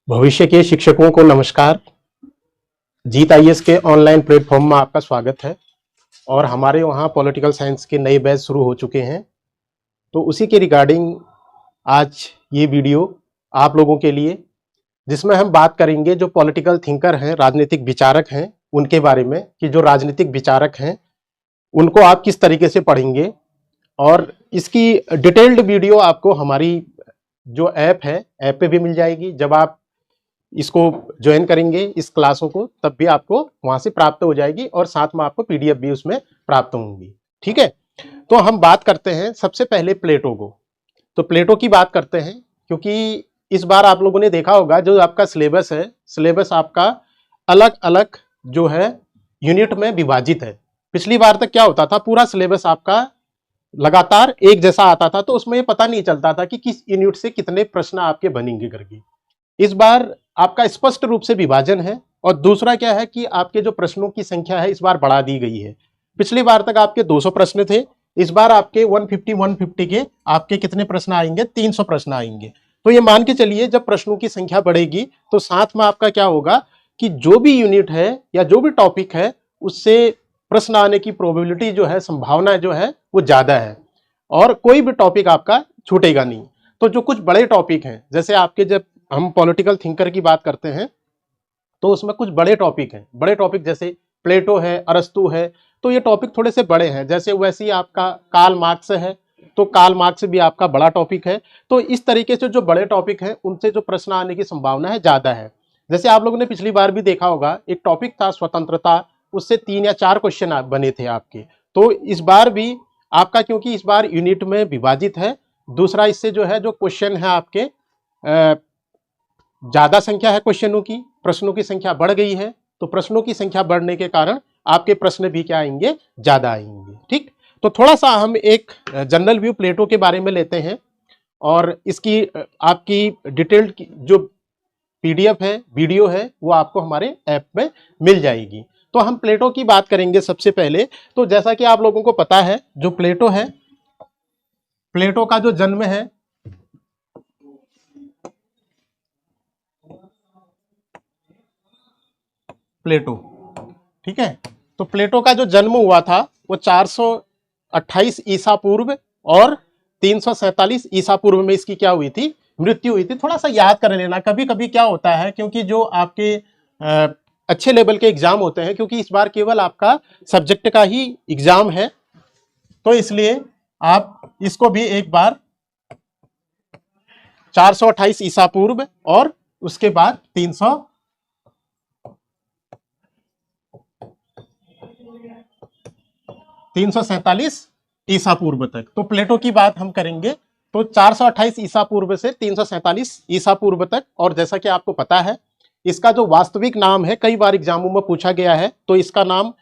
भविष्य के शिक्षकों को नमस्कार। जीत आईएएस के ऑनलाइन प्लेटफॉर्म में आपका स्वागत है। और हमारे वहाँ पॉलिटिकल साइंस के नए बैच शुरू हो चुके हैं, तो उसी के रिगार्डिंग आज ये वीडियो आप लोगों के लिए, जिसमें हम बात करेंगे जो पॉलिटिकल थिंकर हैं, राजनीतिक विचारक हैं, उनके बारे में कि जो राजनीतिक विचारक हैं उनको आप किस तरीके से पढ़ेंगे। और इसकी डिटेल्ड वीडियो आपको हमारी जो ऐप है, ऐप पे भी मिल जाएगी। जब आप इसको ज्वाइन करेंगे इस क्लासों को, तब भी आपको वहां से प्राप्त हो जाएगी और साथ में आपको पीडीएफ भी उसमें प्राप्त होंगी। ठीक है, तो हम बात करते हैं सबसे पहले प्लेटो को। तो प्लेटो की बात करते हैं, क्योंकि इस बार आप लोगों ने देखा होगा जो आपका सिलेबस है, सिलेबस आपका अलग अलग जो है यूनिट में विभाजित है। पिछली बार तक क्या होता था, पूरा सिलेबस आपका लगातार एक जैसा आता था, तो उसमें ये पता नहीं चलता था कि किस यूनिट से कितने प्रश्न आपके बनेंगे करके। इस बार आपका स्पष्ट रूप से विभाजन है। और दूसरा क्या है कि आपके जो प्रश्नों की संख्या है इस बार बढ़ा दी गई है। पिछली बार तक आपके 200 प्रश्न थे, इस बार आपके 150 के आपके कितने प्रश्न आएंगे, 300 प्रश्न आएंगे। तो ये मान के चलिए जब प्रश्नों की संख्या बढ़ेगी तो साथ में आपका क्या होगा कि जो भी यूनिट है या जो भी टॉपिक है उससे प्रश्न आने की प्रोबेबिलिटी जो है, संभावना जो है वो ज्यादा है, और कोई भी टॉपिक आपका छूटेगा नहीं। तो जो कुछ बड़े टॉपिक हैं, जैसे आपके जब हम पॉलिटिकल थिंकर की बात करते हैं तो उसमें कुछ बड़े टॉपिक हैं। बड़े टॉपिक जैसे प्लेटो है, अरस्तु है, तो ये टॉपिक थोड़े से बड़े हैं। जैसे वैसे ही आपका कार्ल मार्क्स है, तो कार्ल मार्क्स भी आपका बड़ा टॉपिक है। तो इस तरीके से जो बड़े टॉपिक हैं उनसे जो प्रश्न आने की संभावना है ज्यादा है। जैसे आप लोगों ने पिछली बार भी देखा होगा, एक टॉपिक था स्वतंत्रता, उससे 3 या 4 क्वेश्चन बने थे आपके। तो इस बार भी आपका, क्योंकि इस बार यूनिट में विभाजित है, दूसरा इससे जो है जो क्वेश्चन है आपके ज्यादा संख्या है क्वेश्चनों की, प्रश्नों की संख्या बढ़ गई है। तो प्रश्नों की संख्या बढ़ने के कारण आपके प्रश्न भी क्या आएंगे, ज्यादा आएंगे। ठीक, तो थोड़ा सा हम एक जनरल व्यू प्लेटो के बारे में लेते हैं और इसकी आपकी डिटेल्ड जो पीडीएफ है, वीडियो है, वो आपको हमारे ऐप में मिल जाएगी। तो हम प्लेटो की बात करेंगे सबसे पहले। तो जैसा कि आप लोगों को पता है, जो प्लेटो है, प्लेटो का जो जन्म है प्लेटो, ठीक है, तो प्लेटो का जो जन्म हुआ था वो 428 ईसा पूर्व और 347 ईसा पूर्व में इसकी क्या हुई थी, मृत्यु हुई थी। थोड़ा सा याद कर लेना, कभी कभी क्या होता है, क्योंकि जो आपके अच्छे लेवल के एग्जाम होते हैं, क्योंकि इस बार केवल आपका सब्जेक्ट का ही एग्जाम है, तो इसलिए आप इसको भी एक बार 428 ईसा पूर्व और उसके बाद 347 ईसा पूर्व तक। तो प्लेटो की बात हम करेंगे तो 428 ईसा पूर्व से 347 ईसा पूर्व तक। और जैसा कि आपको पता है, इसका जो वास्तविक नाम है, कई बार एग्जामों में पूछा गया है, तो इसका नाम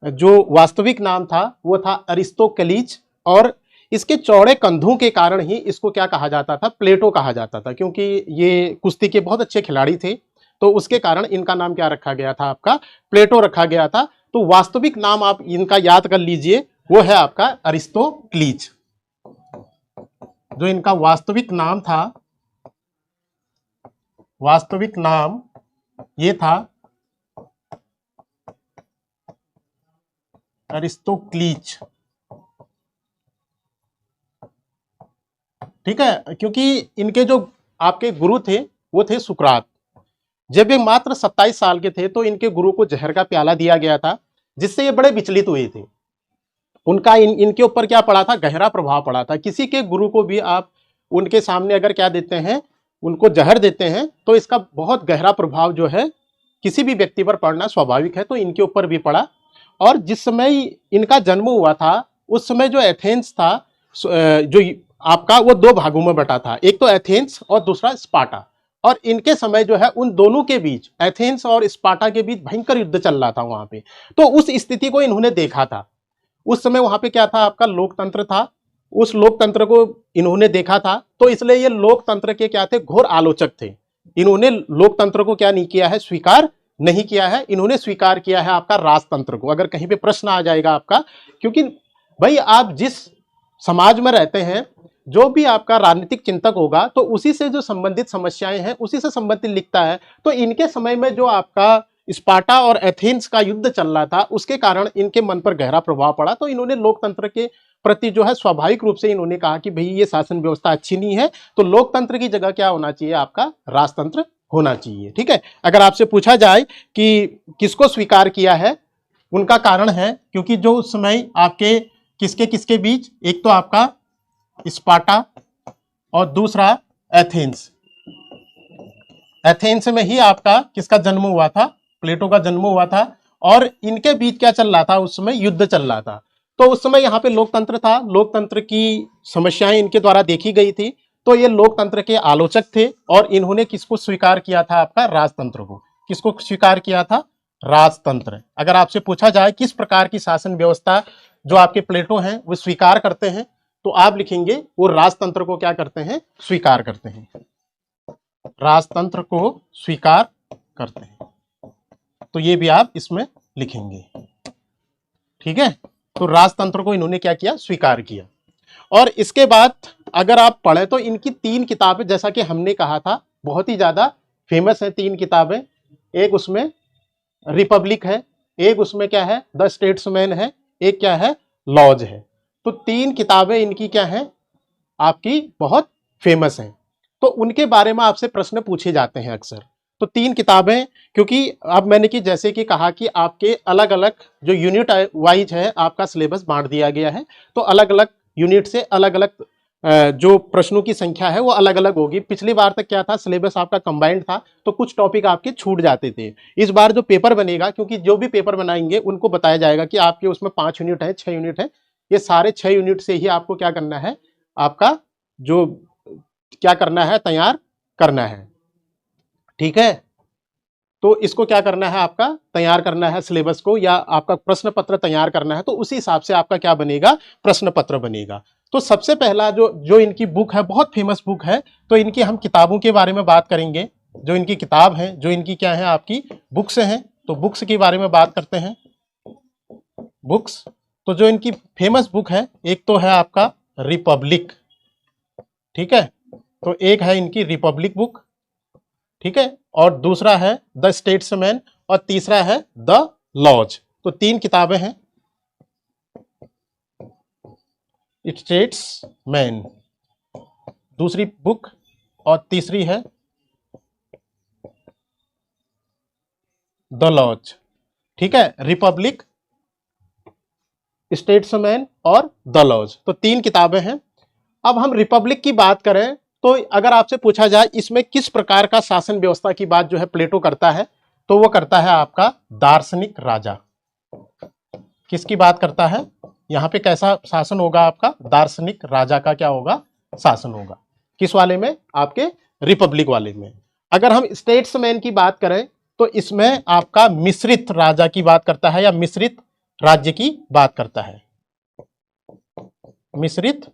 जो वास्तविक नाम था वो था अरिस्तोक्लीज। और इसके चौड़े कंधों के कारण ही इसको क्या कहा जाता था, प्लेटो कहा जाता था, क्योंकि ये कुश्ती के बहुत अच्छे खिलाड़ी थे, तो उसके कारण इनका नाम क्या रखा गया था, आपका प्लेटो रखा गया था। तो वास्तविक नाम आप इनका याद कर लीजिए, वो है आपका अरिस्तोक्लीज। जो इनका वास्तविक नाम था, वास्तविक नाम ये था अरिस्तोक्लीज। ठीक है, क्योंकि इनके जो आपके गुरु थे वो थे सुकरात। जब ये मात्र 27 साल के थे तो इनके गुरु को जहर का प्याला दिया गया था, जिससे ये बड़े विचलित हुए थे। उनका इनके ऊपर क्या पड़ा था, गहरा प्रभाव पड़ा था। किसी के गुरु को भी आप उनके सामने अगर क्या देते हैं, उनको जहर देते हैं, तो इसका बहुत गहरा प्रभाव जो है किसी भी व्यक्ति पर पड़ना स्वाभाविक है। तो इनके ऊपर भी पड़ा। और जिस समय इनका जन्म हुआ था उस समय जो एथेंस था, जो आपका, वो 2 भागों में बटा था, एक तो एथेंस और दूसरा स्पार्टा। और इनके समय जो है उन दोनों के बीच, एथेंस और स्पार्टा के बीच भयंकर युद्ध चल रहा था वहां पे। तो उस स्थिति को इन्होंने देखा था। उस समय वहां पे क्या था, आपका लोकतंत्र था। उस लोकतंत्र को इन्होंने देखा था, तो इसलिए ये लोकतंत्र के क्या थे, घोर आलोचक थे। इन्होंने लोकतंत्र को क्या नहीं किया है, स्वीकार नहीं किया है। इन्होंने स्वीकार किया है आपका राजतंत्र को। अगर कहीं पे प्रश्न आ जाएगा आपका, क्योंकि भाई आप जिस समाज में रहते हैं जो भी आपका राजनीतिक चिंतक होगा तो उसी से जो संबंधित समस्याएं हैं उसी से संबंधित लिखता है। तो इनके समय में जो आपका स्पार्टा और एथेंस का युद्ध चल रहा था उसके कारण इनके मन पर गहरा प्रभाव पड़ा, तो इन्होंने लोकतंत्र के प्रति जो है स्वाभाविक रूप से इन्होंने कहा कि भाई ये शासन व्यवस्था अच्छी नहीं है, तो लोकतंत्र की जगह क्या होना चाहिए, आपका राजतंत्र होना चाहिए। ठीक है, अगर आपसे पूछा जाए कि किसको स्वीकार किया है, उनका कारण है क्योंकि जो उस समय आपके किसके किसके बीच, एक तो आपका स्पार्टा और दूसरा एथेंस, एथेंस में ही आपका किसका जन्म हुआ था, प्लेटो का जन्म हुआ था, और इनके बीच क्या चल रहा था, उस समय युद्ध चल रहा था। तो उस समय यहाँ पे लोकतंत्र था, लोकतंत्र की समस्याएं इनके द्वारा देखी गई थी, तो ये लोकतंत्र के आलोचक थे और इन्होंने किसको स्वीकार किया था, आपका राजतंत्र को। किसको स्वीकार किया था, राजतंत्र। अगर आपसे पूछा जाए किस प्रकार की शासन व्यवस्था जो आपके प्लेटो हैं वो स्वीकार करते हैं, तो आप लिखेंगे वो राजतंत्र को क्या करते हैं, स्वीकार करते हैं, राजतंत्र को स्वीकार करते हैं। तो ये भी आप इसमें लिखेंगे। ठीक है, तो राजतंत्र को इन्होंने क्या किया, स्वीकार किया। और इसके बाद अगर आप पढ़ें तो इनकी 3 किताबें, जैसा कि हमने कहा था, बहुत ही ज्यादा फेमस है 3 किताबें। एक उसमें रिपब्लिक है, एक उसमें क्या है, द स्टेट्समैन है, एक क्या है, लॉज है। तो 3 किताबें इनकी क्या है, आपकी बहुत फेमस हैं। तो उनके बारे में आपसे प्रश्न पूछे जाते हैं अक्सर। तो 3 किताबें, क्योंकि अब मैंने कि जैसे कि कहा कि आपके अलग अलग जो यूनिट वाइज है आपका सिलेबस बांट दिया गया है, तो अलग अलग यूनिट से अलग अलग जो प्रश्नों की संख्या है वो अलग अलग होगी। पिछली बार तक क्या था, सिलेबस आपका कंबाइंड था, तो कुछ टॉपिक आपके छूट जाते थे। इस बार जो पेपर बनेगा, क्योंकि जो भी पेपर बनाएंगे उनको बताया जाएगा कि आपके उसमें 5 यूनिट है, 6 यूनिट है, ये सारे 6 यूनिट से ही आपको क्या करना है, आपका जो क्या करना है, तैयार करना है। ठीक है, तो इसको क्या करना है, आपका तैयार करना है सिलेबस को, या आपका प्रश्न पत्र तैयार करना है, तो उसी हिसाब से आपका क्या बनेगा, प्रश्न पत्र बनेगा। तो सबसे पहला जो इनकी बुक है, बहुत फेमस बुक है, तो इनकी हम किताबों के बारे में बात करेंगे। जो इनकी किताब है, जो इनकी क्या है, आपकी बुक्स हैं, तो बुक्स के बारे में बात करते हैं। बुक्स, तो जो इनकी फेमस बुक है, एक तो है आपका रिपब्लिक। ठीक है, तो एक है इनकी रिपब्लिक बुक, ठीक है, और दूसरा है द स्टेट्समैन, और तीसरा है द लॉज। तो 3 किताबें हैं, स्टेट्समैन दूसरी बुक, और तीसरी है द लॉज। ठीक है, रिपब्लिक, स्टेट्समैन और द लॉज, तो 3 किताबें हैं। अब हम रिपब्लिक की बात करें तो अगर आपसे पूछा जाए इसमें किस प्रकार का शासन व्यवस्था की बात जो है प्लेटो करता है, तो वो करता है आपका दार्शनिक राजा। किसकी बात करता है, यहाँ पे कैसा शासन होगा, आपका दार्शनिक राजा का क्या होगा, शासन होगा। किस वाले में, आपके रिपब्लिक वाले में। अगर हम स्टेट्समैन की बात करें तो इसमें आपका मिश्रित राजा की बात करता है, या मिश्रित राज्य की बात करता है, मिश्रित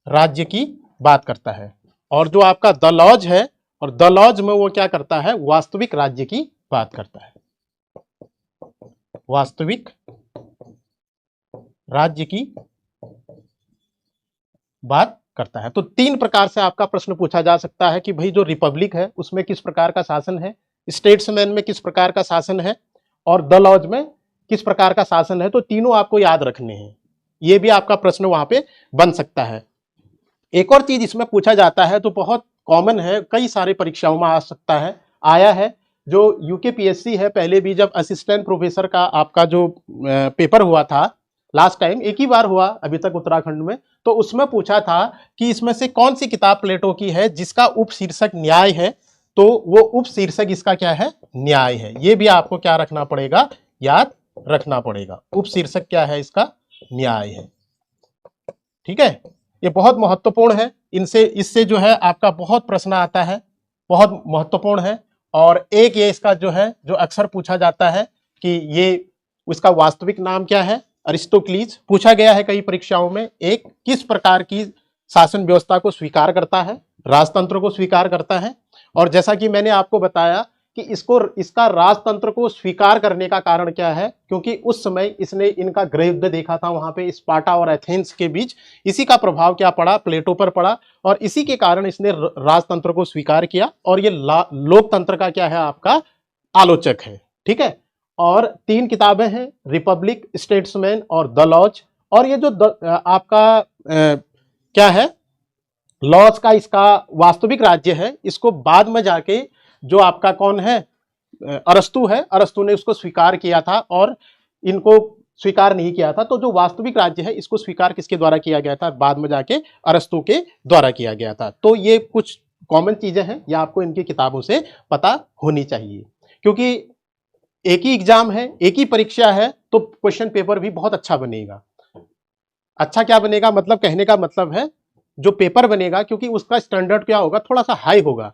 राज्य की बात करता है। और जो आपका द लॉज है, और द लॉज में वो क्या करता है, वास्तविक राज्य की बात करता है, वास्तविक राज्य की बात करता है। तो 3 प्रकार से आपका प्रश्न पूछा जा सकता है कि भाई जो रिपब्लिक है उसमें किस प्रकार का शासन है, स्टेट्समैन में किस प्रकार का शासन है, और द लॉज में किस प्रकार का शासन है। तो तीनों आपको याद रखने हैं, ये भी आपका प्रश्न वहां पे बन सकता है। एक और चीज इसमें पूछा जाता है, तो बहुत कॉमन है, कई सारे परीक्षाओं में आ सकता है, आया है, जो यूकेपीएससी है, पहले भी जब असिस्टेंट प्रोफेसर का आपका जो पेपर हुआ था लास्ट टाइम, एक ही बार हुआ अभी तक उत्तराखंड में, तो उसमें पूछा था कि इसमें से कौन सी किताब प्लेटो की है जिसका उपशीर्षक न्याय है, तो वो उपशीर्षक इसका क्या है, न्याय है। ये भी आपको क्या रखना पड़ेगा, याद रखना पड़ेगा, उपशीर्षक क्या है इसका, न्याय है। ठीक है, ये बहुत महत्वपूर्ण है, इससे जो है आपका बहुत प्रश्न आता है, बहुत महत्वपूर्ण है। और एक ये इसका जो है, जो अक्सर पूछा जाता है कि ये उसका वास्तविक नाम क्या है, अरिस्टोक्लीज, पूछा गया है कई परीक्षाओं में। एक किस प्रकार की शासन व्यवस्था को स्वीकार करता है, राजतंत्र को स्वीकार करता है। और जैसा कि मैंने आपको बताया कि इसका राजतंत्र को स्वीकार करने का कारण क्या है, क्योंकि उस समय इसने इनका गृह युद्ध देखा था वहां पे स्पार्टा और एथेंस के बीच, इसी का प्रभाव क्या पड़ा, प्लेटो पर पड़ा, और इसी के कारण इसने राजतंत्र को स्वीकार किया, और ये लोकतंत्र का क्या है, आपका आलोचक है। ठीक है, और 3 किताबें हैं, रिपब्लिक, स्टेट्समैन और द लॉज। और ये जो आपका क्या है, लॉज का इसका वास्तविक राज्य है, इसको बाद में जाके जो आपका कौन है, अरस्तु है, अरस्तु ने उसको स्वीकार किया था और इनको स्वीकार नहीं किया था। तो जो वास्तविक राज्य है इसको स्वीकार किसके द्वारा किया गया था, बाद में जाके अरस्तु के द्वारा किया गया था। तो ये कुछ कॉमन चीजें हैं, ये आपको इनकी किताबों से पता होनी चाहिए, क्योंकि एक ही एग्जाम है, एक ही परीक्षा है, तो क्वेश्चन पेपर भी बहुत अच्छा बनेगा। अच्छा क्या बनेगा, मतलब कहने का मतलब है जो पेपर बनेगा, क्योंकि उसका स्टैंडर्ड क्या होगा, थोड़ा सा हाई होगा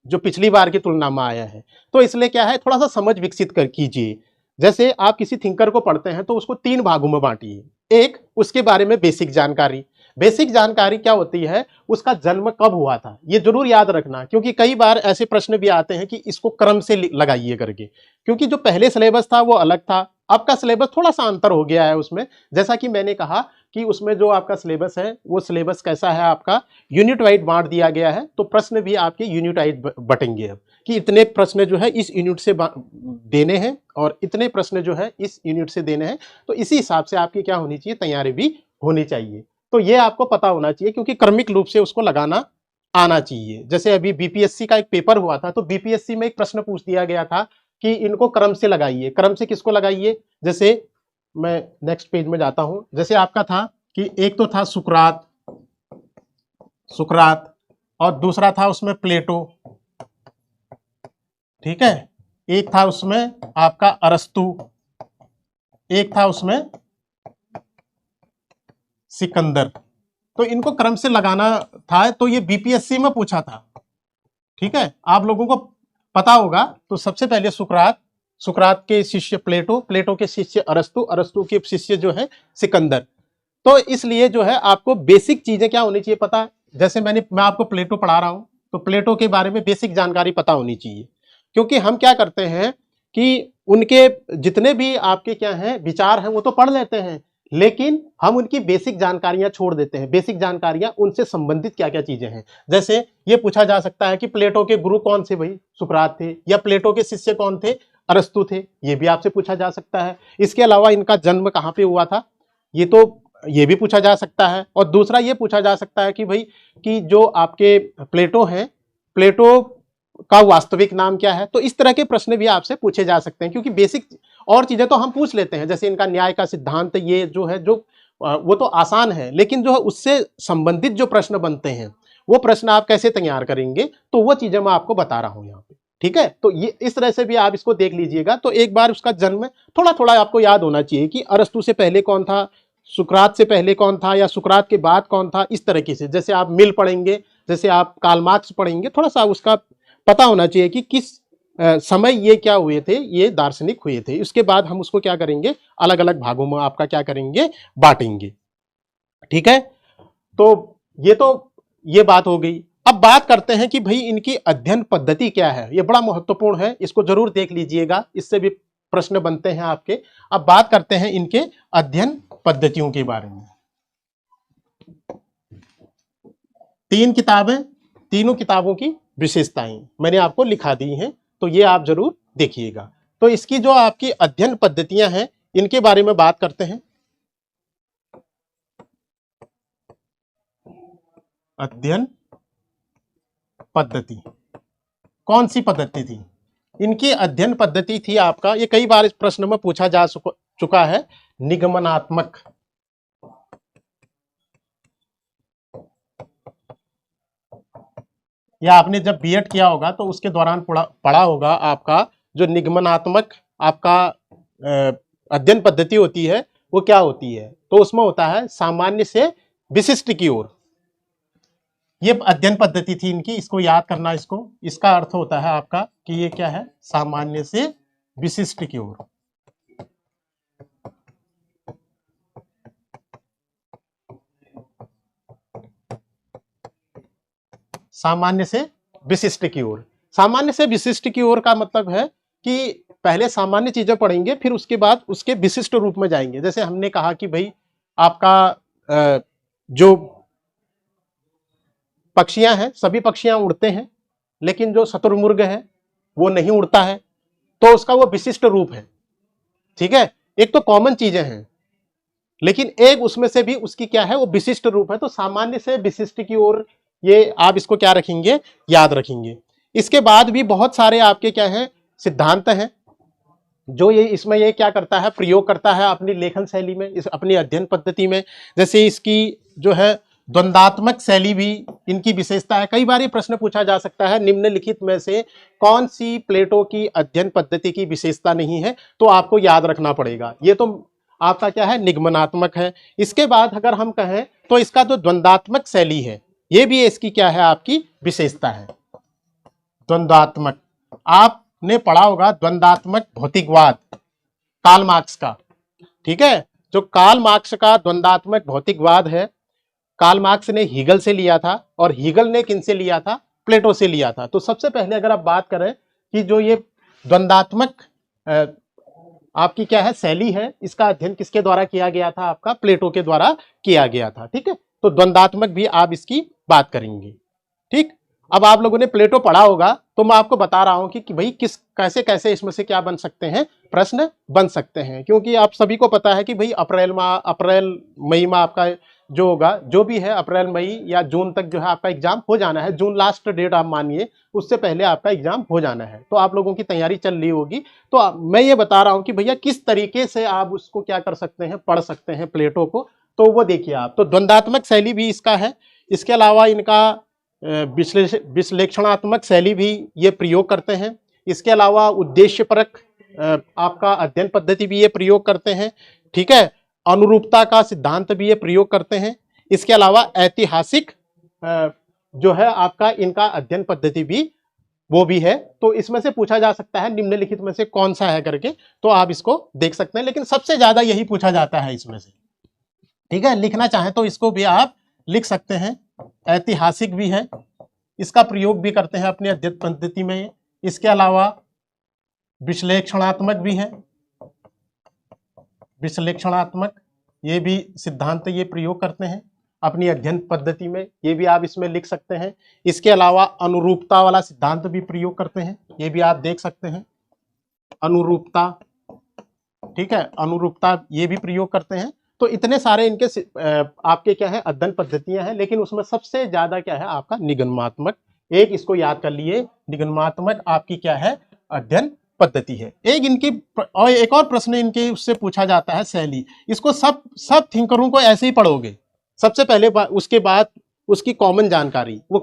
जो पिछली बार की तुलना में आया है। तो इसलिए क्या है, थोड़ा सा समझ विकसित कर कीजिए। जैसे आप किसी थिंकर को पढ़ते हैं तो उसको 3 भागों में बांटिए। एक, उसके बारे में बेसिक जानकारी। बेसिक जानकारी क्या होती है, उसका जन्म कब हुआ था, ये जरूर याद रखना, क्योंकि कई बार ऐसे प्रश्न भी आते हैं कि इसको क्रम से लगाइए करके, क्योंकि जो पहले सिलेबस था वो अलग था, अब का सिलेबस थोड़ा सा अंतर हो गया है उसमें। जैसा कि मैंने कहा कि उसमें जो आपका सिलेबस है वो सिलेबस कैसा है, आपका यूनिट वाइज बांट दिया गया है, तो प्रश्न भी आपके यूनिट वाइज बटेंगे अब, कि इतने प्रश्न जो है इस यूनिट से देने हैं और इतने प्रश्न जो है इस यूनिट से देने हैं। तो इसी हिसाब से आपकी क्या होनी चाहिए, तैयारी भी होनी चाहिए। तो ये आपको पता होना चाहिए, क्योंकि क्रमिक रूप से उसको लगाना आना चाहिए। जैसे अभी बीपीएससी का एक पेपर हुआ था, तो बीपीएससी में एक प्रश्न पूछ दिया गया था कि इनको क्रम से लगाइए। क्रम से किसको लगाइए, जैसे मैं नेक्स्ट पेज में जाता हूं, जैसे आपका था कि एक तो था सुकरात, सुकरात, और दूसरा था उसमें प्लेटो, ठीक है, एक था उसमें आपका अरस्तु, एक था उसमें सिकंदर। तो इनको क्रम से लगाना था, तो ये बीपीएससी में पूछा था। ठीक है, आप लोगों को पता होगा। तो सबसे पहले सुकरात, सुकरात के शिष्य प्लेटो, प्लेटो के शिष्य अरस्तु, अरस्तु के शिष्य जो है सिकंदर। तो इसलिए जो है आपको बेसिक चीजें क्या होनी चाहिए पता है। जैसे मैं आपको प्लेटो पढ़ा रहा हूं, तो प्लेटो के बारे में बेसिक जानकारी पता होनी चाहिए, क्योंकि हम क्या करते हैं कि उनके जितने भी आपके क्या हैं विचार हैं वो तो पढ़ लेते हैं, लेकिन हम उनकी बेसिक जानकारियां छोड़ देते हैं। बेसिक जानकारियां उनसे संबंधित क्या क्या चीजें हैं, जैसे ये पूछा जा सकता है कि प्लेटो के गुरु कौन से, भाई सुकरात थे, या प्लेटो के शिष्य कौन थे, अरस्तु थे, ये भी आपसे पूछा जा सकता है। इसके अलावा इनका जन्म कहां पे हुआ था, ये भी पूछा जा सकता है। और दूसरा ये पूछा जा सकता है कि भाई कि जो आपके प्लेटो हैं, प्लेटो का वास्तविक नाम क्या है। तो इस तरह के प्रश्न भी आपसे पूछे जा सकते हैं, क्योंकि बेसिक और चीजें तो हम पूछ लेते हैं, जैसे इनका न्याय का सिद्धांत, ये जो है जो वो तो आसान है, लेकिन जो है उससे संबंधित जो प्रश्न बनते हैं वो प्रश्न आप कैसे तैयार करेंगे, तो वो चीजें मैं आपको बता रहा हूं यहाँ पे। ठीक है, तो ये इस तरह से भी आप इसको देख लीजिएगा। तो एक बार उसका जन्म थोड़ा थोड़ा आपको याद होना चाहिए कि अरस्तु से पहले कौन था, सुकरात से पहले कौन था, या सुकरात के बाद कौन था, इस तरीके से। जैसे आप मिल पढ़ेंगे, जैसे आप कार्ल मार्क्स पढ़ेंगे, थोड़ा सा उसका पता होना चाहिए कि किस समय ये क्या हुए थे, ये दार्शनिक हुए थे। उसके बाद हम उसको क्या करेंगे, अलग अलग भागों में आपका क्या करेंगे, बांटेंगे। ठीक है, तो ये बात हो गई। अब बात करते हैं कि भाई इनकी अध्ययन पद्धति क्या है, ये बड़ा महत्वपूर्ण है, इसको जरूर देख लीजिएगा, इससे भी प्रश्न बनते हैं आपके। अब बात करते हैं इनके अध्ययन पद्धतियों के बारे में। 3 किताबें, तीनों किताबों की विशेषताएं मैंने आपको लिखा दी हैं, तो ये आप जरूर देखिएगा। तो इसकी जो आपकी अध्ययन पद्धतियां हैं, इनके बारे में बात करते हैं। अध्ययन पद्धति कौन सी पद्धति थी, इनकी अध्ययन पद्धति थी आपका, ये कई बार इस प्रश्न में पूछा जा चुका है, निगमनात्मक। या आपने जब बीएड किया होगा तो उसके दौरान पढ़ा होगा आपका जो निगमनात्मक आपका अध्ययन पद्धति होती है वो क्या होती है। तो उसमें होता है सामान्य से विशिष्ट की ओर, ये अध्ययन पद्धति थी इनकी, इसको याद करना। इसका अर्थ होता है आपका कि ये क्या है, सामान्य से विशिष्ट की ओर। सामान्य से विशिष्ट की ओर, सामान्य से विशिष्ट की ओर का मतलब है कि पहले सामान्य चीजें पढ़ेंगे, फिर उसके बाद उसके विशिष्ट रूप में जाएंगे। जैसे हमने कहा कि भाई आपका जो पक्षियां हैं, सभी पक्षियां उड़ते हैं, लेकिन जो शतुरमुर्ग है वो नहीं उड़ता है, तो उसका वो विशिष्ट रूप है। ठीक है, एक तो कॉमन चीजें हैं, लेकिन एक उसमें से भी उसकी क्या है, वो विशिष्ट रूप है। तो सामान्य से विशिष्ट की ओर ये आप इसको क्या रखेंगे, याद रखेंगे। इसके बाद भी बहुत सारे आपके क्या है, सिद्धांत हैं जो ये इसमें ये क्या करता है, प्रयोग करता है अपनी लेखन शैली में, इस अपनी अध्ययन पद्धति में। जैसे इसकी जो है द्वंद्वात्मक शैली भी इनकी विशेषता है। कई बार ये प्रश्न पूछा जा सकता है, निम्नलिखित में से कौन सी प्लेटो की अध्ययन पद्धति की विशेषता नहीं है, तो आपको याद रखना पड़ेगा। ये तो आपका क्या है, निगमनात्मक है। इसके बाद अगर हम कहें तो इसका जो द्वंद्वात्मक शैली है, ये भी इसकी क्या है, आपकी विशेषता है। द्वंद्वात्मक, आपने पढ़ा होगा द्वंद्वात्मक भौतिकवाद कार्ल मार्क्स का। ठीक है, जो कार्ल मार्क्स का द्वंद्वात्मक भौतिकवाद है, कार्ल मार्क्स ने हीगल से लिया था, और हीगल ने किनसे लिया था, प्लेटो से लिया था। तो सबसे पहले अगर आप बात करें कि जो ये द्वंद्वात्मक आपकी क्या है शैली है, इसका अध्ययन किसके द्वारा किया गया था, आपका प्लेटो के द्वारा किया गया था। ठीक है, तो द्वंद्वात्मक भी आप इसकी बात करेंगे। ठीक, अब आप लोगों ने प्लेटो पढ़ा होगा, तो मैं आपको बता रहा हूं कि भाई किस कैसे कैसे इसमें से क्या बन सकते हैं, प्रश्न बन सकते हैं। क्योंकि आप सभी को पता है कि भाई अप्रैल मई में आपका जो होगा, जो भी है अप्रैल मई या जून तक जो है आपका एग्जाम हो जाना है। जून लास्ट डेट आप मानिए, उससे पहले आपका एग्जाम हो जाना है। तो आप लोगों की तैयारी चल रही होगी। तो मैं ये बता रहा हूं कि भैया किस तरीके से आप उसको क्या कर सकते हैं, पढ़ सकते हैं प्लेटो को। तो वो देखिए आप, तो द्वंद्वात्मक शैली भी इसका है। इसके अलावा इनका विश्लेषणात्मक शैली भी ये प्रयोग करते हैं। इसके अलावा उद्देश्यपरक आपका अध्ययन पद्धति भी ये प्रयोग करते हैं। ठीक है, अनुरूपता का सिद्धांत भी ये प्रयोग करते हैं। इसके अलावा ऐतिहासिक जो है आपका इनका अध्ययन पद्धति भी वो भी है। तो इसमें से पूछा जा सकता है निम्नलिखित में से कौन सा है करके, तो आप इसको देख सकते हैं, लेकिन सबसे ज्यादा यही पूछा जाता है इसमें से। ठीक है, लिखना चाहें तो इसको भी आप लिख सकते हैं। ऐतिहासिक भी है, इसका प्रयोग भी करते हैं अपने अध्ययन पद्धति में। इसके अलावा विश्लेषणात्मक भी है, विश्लेषणात्मक ये भी सिद्धांत ये प्रयोग करते हैं अपनी अध्ययन पद्धति में, ये भी आप इसमें लिख सकते हैं। इसके अलावा अनुरूपता वाला सिद्धांत भी प्रयोग करते हैं, ये भी आप देख सकते हैं। अनुरूपता, ठीक है, अनुरूपता ये भी प्रयोग करते हैं। तो इतने सारे इनके आपके क्या है अध्ययन पद्धतियां हैं, लेकिन उसमें सबसे ज्यादा क्या है आपका निगमनात्मक। एक इसको याद कर लिए, निगमनात्मक आपकी क्या है अध्ययन पद्धति है। एक इनकी और एक और प्रश्न इनके उससे पूछा जाता है शैली। इसको सब थिंकरों को ऐसे ही पढ़ोगे। सबसे पहले उसके बाद उसकी कॉमन जानकारी, वो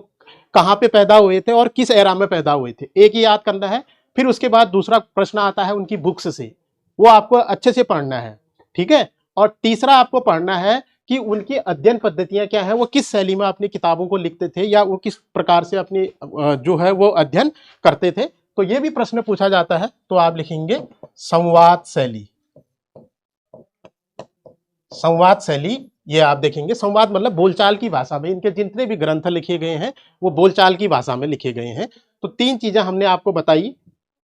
कहाँ पे पैदा हुए थे और किस एरा में पैदा हुए थे, एक ही याद करना है। फिर उसके बाद दूसरा प्रश्न आता है उनकी बुक्स से, वो आपको अच्छे से पढ़ना है। ठीक है, और तीसरा आपको पढ़ना है कि उनकी अध्ययन पद्धतियां क्या है, वो किस शैली में अपनी किताबों को लिखते थे, या वो किस प्रकार से अपनी जो है वो अध्ययन करते थे। तो ये भी प्रश्न पूछा जाता है। तो आप लिखेंगे संवाद शैली। संवाद शैली ये आप देखेंगे, संवाद मतलब बोलचाल की भाषा में। इनके जितने भी ग्रंथ लिखे गए हैं वो बोलचाल की भाषा में लिखे गए हैं। तो तीन चीजें हमने आपको बताई।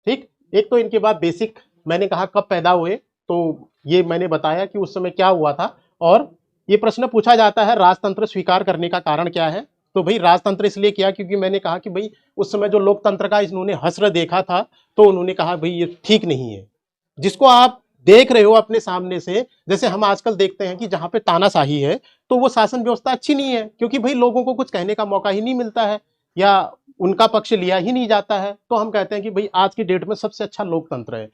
ठीक, एक तो इनके बाद बेसिक, मैंने कहा कब पैदा हुए, तो ये मैंने बताया कि उस समय क्या हुआ था। और ये प्रश्न पूछा जाता है राजतंत्र स्वीकार करने का कारण क्या है। तो भाई राजतंत्र इसलिए किया क्योंकि मैंने कहा कि भाई उस समय जो लोकतंत्र का इन्होंने हश्र देखा था, तो उन्होंने कहा भाई ये ठीक नहीं है। जिसको आप देख रहे हो अपने सामने से, जैसे हम आजकल देखते हैं कि जहां पे तानाशाही है, तो वो शासन व्यवस्था अच्छी नहीं है, क्योंकि भाई लोगों को कुछ कहने का मौका ही नहीं मिलता है, या उनका पक्ष लिया ही नहीं जाता है। तो हम कहते हैं कि भाई आज की डेट में सबसे अच्छा लोकतंत्र है।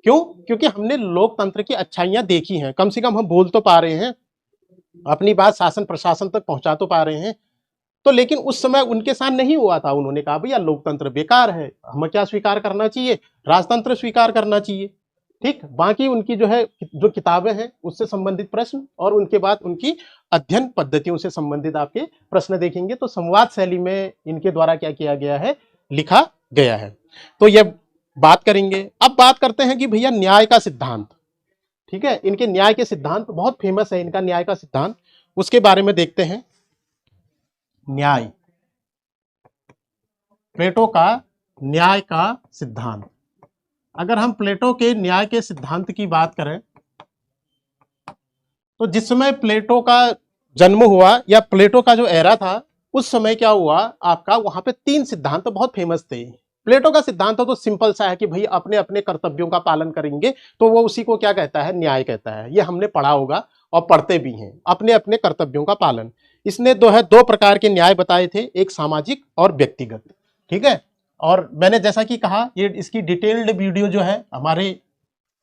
क्यों? क्योंकि हमने लोकतंत्र की अच्छाइयां देखी हैं, कम से कम हम बोल तो पा रहे हैं, अपनी बात शासन प्रशासन तक पहुंचा तो पा रहे हैं। तो लेकिन उस समय उनके साथ नहीं हुआ था। उन्होंने कहा भैया लोकतंत्र बेकार है, हमें क्या स्वीकार करना चाहिए, राजतंत्र स्वीकार करना चाहिए। ठीक, बाकी उनकी जो है जो किताबें हैं उससे संबंधित प्रश्न, और उनके बाद उनकी अध्ययन पद्धतियों से संबंधित आपके प्रश्न देखेंगे। तो संवाद शैली में इनके द्वारा क्या किया गया है, लिखा गया है। तो ये बात करेंगे। अब बात करते हैं कि भैया न्याय का सिद्धांत। ठीक है, इनके न्याय के सिद्धांत बहुत फेमस है, इनका न्याय का सिद्धांत, उसके बारे में देखते हैं। न्याय, प्लेटो का न्याय का सिद्धांत। अगर हम प्लेटो के न्याय के सिद्धांत की बात करें तो जिस समय प्लेटो का जन्म हुआ या प्लेटो का जो एरा था उस समय क्या हुआ आपका, वहां पे 3 सिद्धांत बहुत फेमस थे। प्लेटो का सिद्धांत तो सिंपल सा है कि भाई अपने अपने कर्तव्यों का पालन करेंगे, तो वो उसी को क्या कहता है, न्याय कहता है। ये हमने पढ़ा होगा और पढ़ते भी हैं, अपने अपने कर्तव्यों का पालन। इसने दो प्रकार के न्याय बताए थे, एक सामाजिक और व्यक्तिगत। ठीक है, और मैंने जैसा कि कहा ये इसकी डिटेल्ड वीडियो जो है हमारे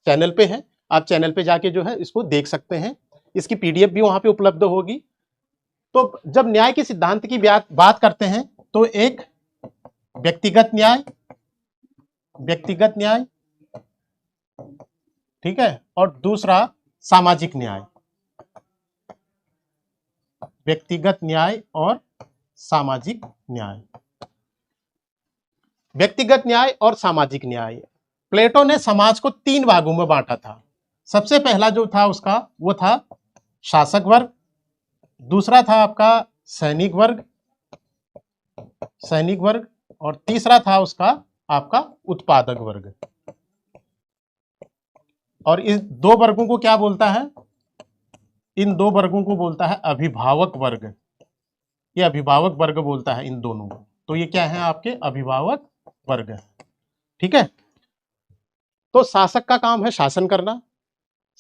चैनल पे है, आप चैनल पे जाके जो है इसको देख सकते हैं, इसकी पीडीएफ भी वहां पे उपलब्ध होगी। तो जब न्याय के सिद्धांत की बात करते हैं तो एक व्यक्तिगत न्याय, ठीक है, और दूसरा सामाजिक न्याय, व्यक्तिगत न्याय और सामाजिक न्याय। व्यक्तिगत न्याय और सामाजिक न्याय, प्लेटो ने समाज को 3 भागों में बांटा था। सबसे पहला जो था उसका वो था शासक वर्ग, दूसरा था आपका सैनिक वर्ग, और तीसरा था उसका आपका उत्पादक वर्ग। और इस 2 वर्गों को क्या बोलता है, इन 2 वर्गों को बोलता है अभिभावक वर्ग। ये अभिभावक वर्ग बोलता है इन दोनों को। तो ये क्या है आपके अभिभावक वर्ग। ठीक है, तो शासक का काम है शासन करना,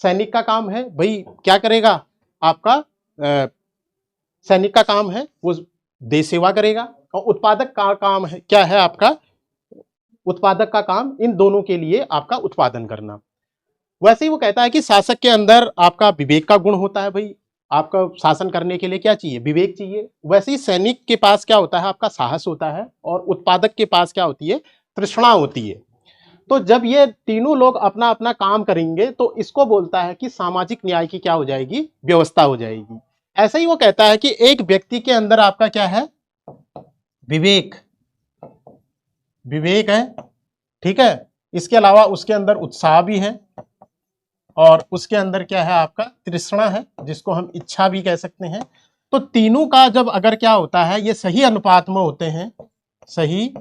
सैनिक का काम है भाई क्या करेगा आपका, सैनिक का काम है वो देश सेवा करेगा, और उत्पादक का काम है क्या है आपका, उत्पादक का काम इन दोनों के लिए आपका उत्पादन करना। वैसे ही वो कहता है कि शासक के अंदर आपका विवेक का गुण होता है, भाई आपका शासन करने के लिए क्या चाहिए, विवेक चाहिए। वैसे ही सैनिक के पास क्या होता है आपका साहस होता है, और उत्पादक के पास क्या होती है, तृष्णा होती है। तो जब ये तीनों लोग अपना अपना काम करेंगे तो इसको बोलता है कि सामाजिक न्याय की क्या हो जाएगी, व्यवस्था हो जाएगी। ऐसा ही वो कहता है कि एक व्यक्ति के अंदर आपका क्या है, विवेक है, ठीक है, इसके अलावा उसके अंदर उत्साह भी है, और उसके अंदर क्या है आपका तृष्णा है, जिसको हम इच्छा भी कह सकते हैं। तो तीनों का जब अगर क्या होता है ये सही अनुपात में होते हैं, सही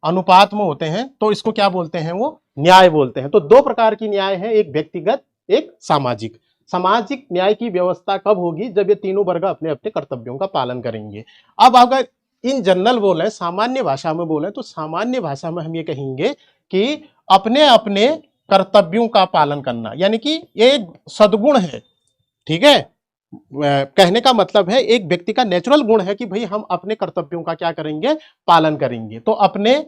अनुपात में होते हैं, तो इसको क्या बोलते हैं, वो न्याय बोलते हैं। तो 2 प्रकार की न्याय है, एक व्यक्तिगत एक सामाजिक। सामाजिक न्याय की व्यवस्था कब होगी, जब ये तीनों वर्ग अपने अपने कर्तव्यों का पालन करेंगे। अब अगर इन जनरल बोले, सामान्य भाषा में बोले, तो सामान्य भाषा में हम ये कहेंगे कि अपने अपने कर्तव्यों का पालन करना, यानी कि ये सद्गुण है। ठीक है, कहने का मतलब है एक व्यक्ति का नेचुरल गुण है कि भाई हम अपने कर्तव्यों का क्या करेंगे, पालन करेंगे। तो अपने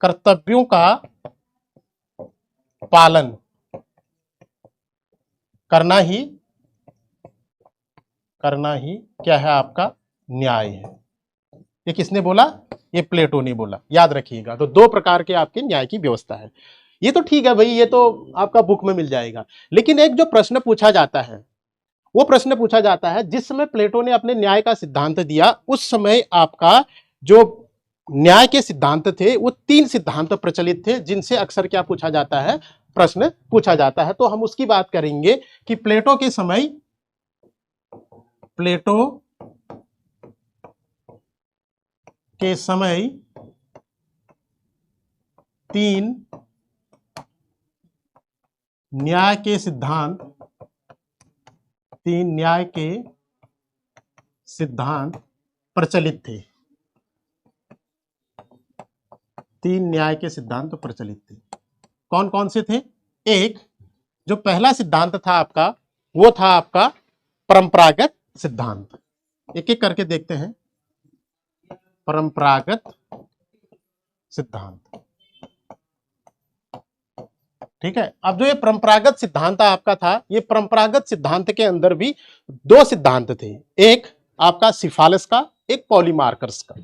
कर्तव्यों का पालन करना ही क्या है आपका न्याय है। ये किसने बोला, ये प्लेटो ने बोला, याद रखिएगा। तो 2 प्रकार के आपके न्याय की व्यवस्था है। ये तो ठीक है भाई, ये तो आपका बुक में मिल जाएगा। लेकिन एक जो प्रश्न पूछा जाता है वो प्रश्न पूछा जाता है, जिस समय प्लेटो ने अपने न्याय का सिद्धांत दिया उस समय आपका जो न्याय के सिद्धांत थे वो 3 सिद्धांत प्रचलित थे, जिनसे अक्सर क्या पूछा जाता है, प्रश्न पूछा जाता है। तो हम उसकी बात करेंगे कि प्लेटो के समय 3 न्याय के सिद्धांत प्रचलित थे। 3 न्याय के सिद्धांत प्रचलित थे। कौन कौन से थे, एक जो पहला सिद्धांत था आपका वो था आपका परंपरागत सिद्धांत। एक एक करके देखते हैं। परंपरागत सिद्धांत, ठीक है। अब जो ये परंपरागत सिद्धांत आपका था, ये परंपरागत सिद्धांत के अंदर भी 2 सिद्धांत थे, एक आपका सिफालिस का, एक पॉलीमार्कर्स का।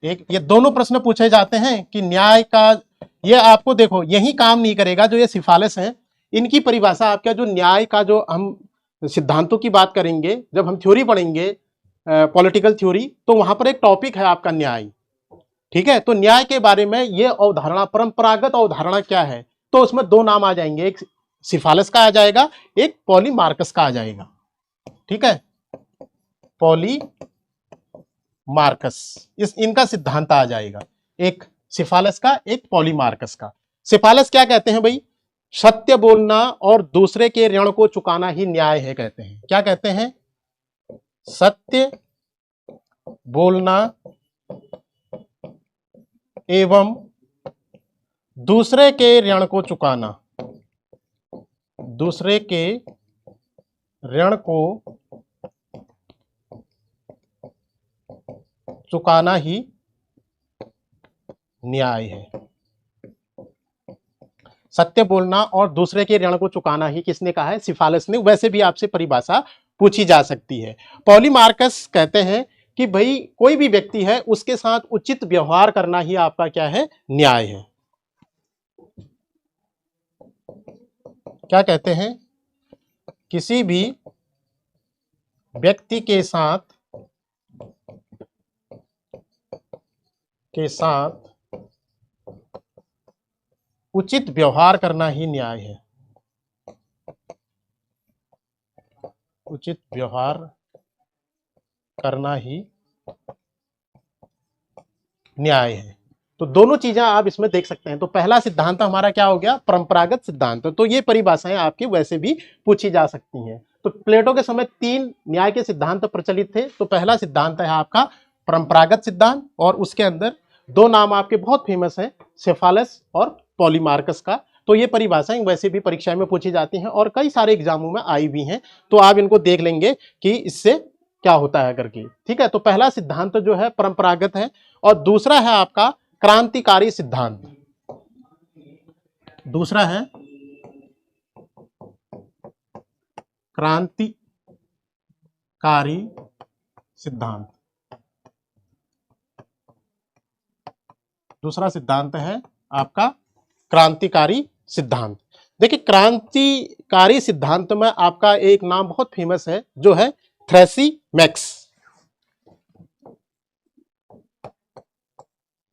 एक ये दोनों प्रश्न पूछे जाते हैं कि न्याय का, ये आपको देखो यही काम नहीं करेगा जो ये सिफालिस है, इनकी परिभाषा आपका जो न्याय का जो हम सिद्धांतों की बात करेंगे, जब हम थ्योरी पढ़ेंगे पॉलिटिकल थ्योरी, तो वहां पर एक टॉपिक है आपका न्याय, ठीक है। तो न्याय के बारे में ये अवधारणा, परंपरागत अवधारणा क्या है, तो उसमें 2 नाम आ जाएंगे, एक सिफालिस का आ जाएगा, एक पॉलीमार्कस का आ जाएगा, ठीक है। मार्कस, इस इनका सिद्धांत आ जाएगा, एक सिफालस का, एक पॉलीमार्कस का। सिफालस क्या कहते हैं भाई? सत्य बोलना और दूसरे के ऋण को चुकाना ही न्याय है कहते हैं। क्या कहते हैं? सत्य बोलना एवं दूसरे के ऋण को चुकाना, दूसरे के ऋण को चुकाना ही न्याय है। सत्य बोलना और दूसरे के ऋण को चुकाना ही किसने कहा है? सिफालस ने। वैसे भी आपसे परिभाषा पूछी जा सकती है। पॉलीमार्कस कहते हैं कि भाई कोई भी व्यक्ति है उसके साथ उचित व्यवहार करना ही आपका क्या है? न्याय है। क्या कहते हैं? किसी भी व्यक्ति के साथ उचित व्यवहार करना ही न्याय है। उचित व्यवहार करना ही न्याय है। तो दोनों चीजें आप इसमें देख सकते हैं। तो पहला सिद्धांत हमारा क्या हो गया? परंपरागत सिद्धांत। तो ये परिभाषाएं आपकी वैसे भी पूछी जा सकती हैं। तो प्लेटो के समय 3 न्याय के सिद्धांत प्रचलित थे। तो पहला सिद्धांत है आपका परंपरागत सिद्धांत, और उसके अंदर 2 नाम आपके बहुत फेमस हैं, सेफालस और पॉलीमार्कस का। तो ये परिभाषाएं वैसे भी परीक्षा में पूछी जाती हैं और कई सारे एग्जामों में आई भी हैं। तो आप इनको देख लेंगे कि इससे क्या होता है करके। ठीक है, तो पहला सिद्धांत जो है परंपरागत है, और दूसरा है आपका क्रांतिकारी सिद्धांत। दूसरा है क्रांतिकारी सिद्धांत। दूसरा सिद्धांत है आपका क्रांतिकारी सिद्धांत। देखिए, क्रांतिकारी सिद्धांत में आपका एक नाम बहुत फेमस है, जो है थ्रेसीमैक्स।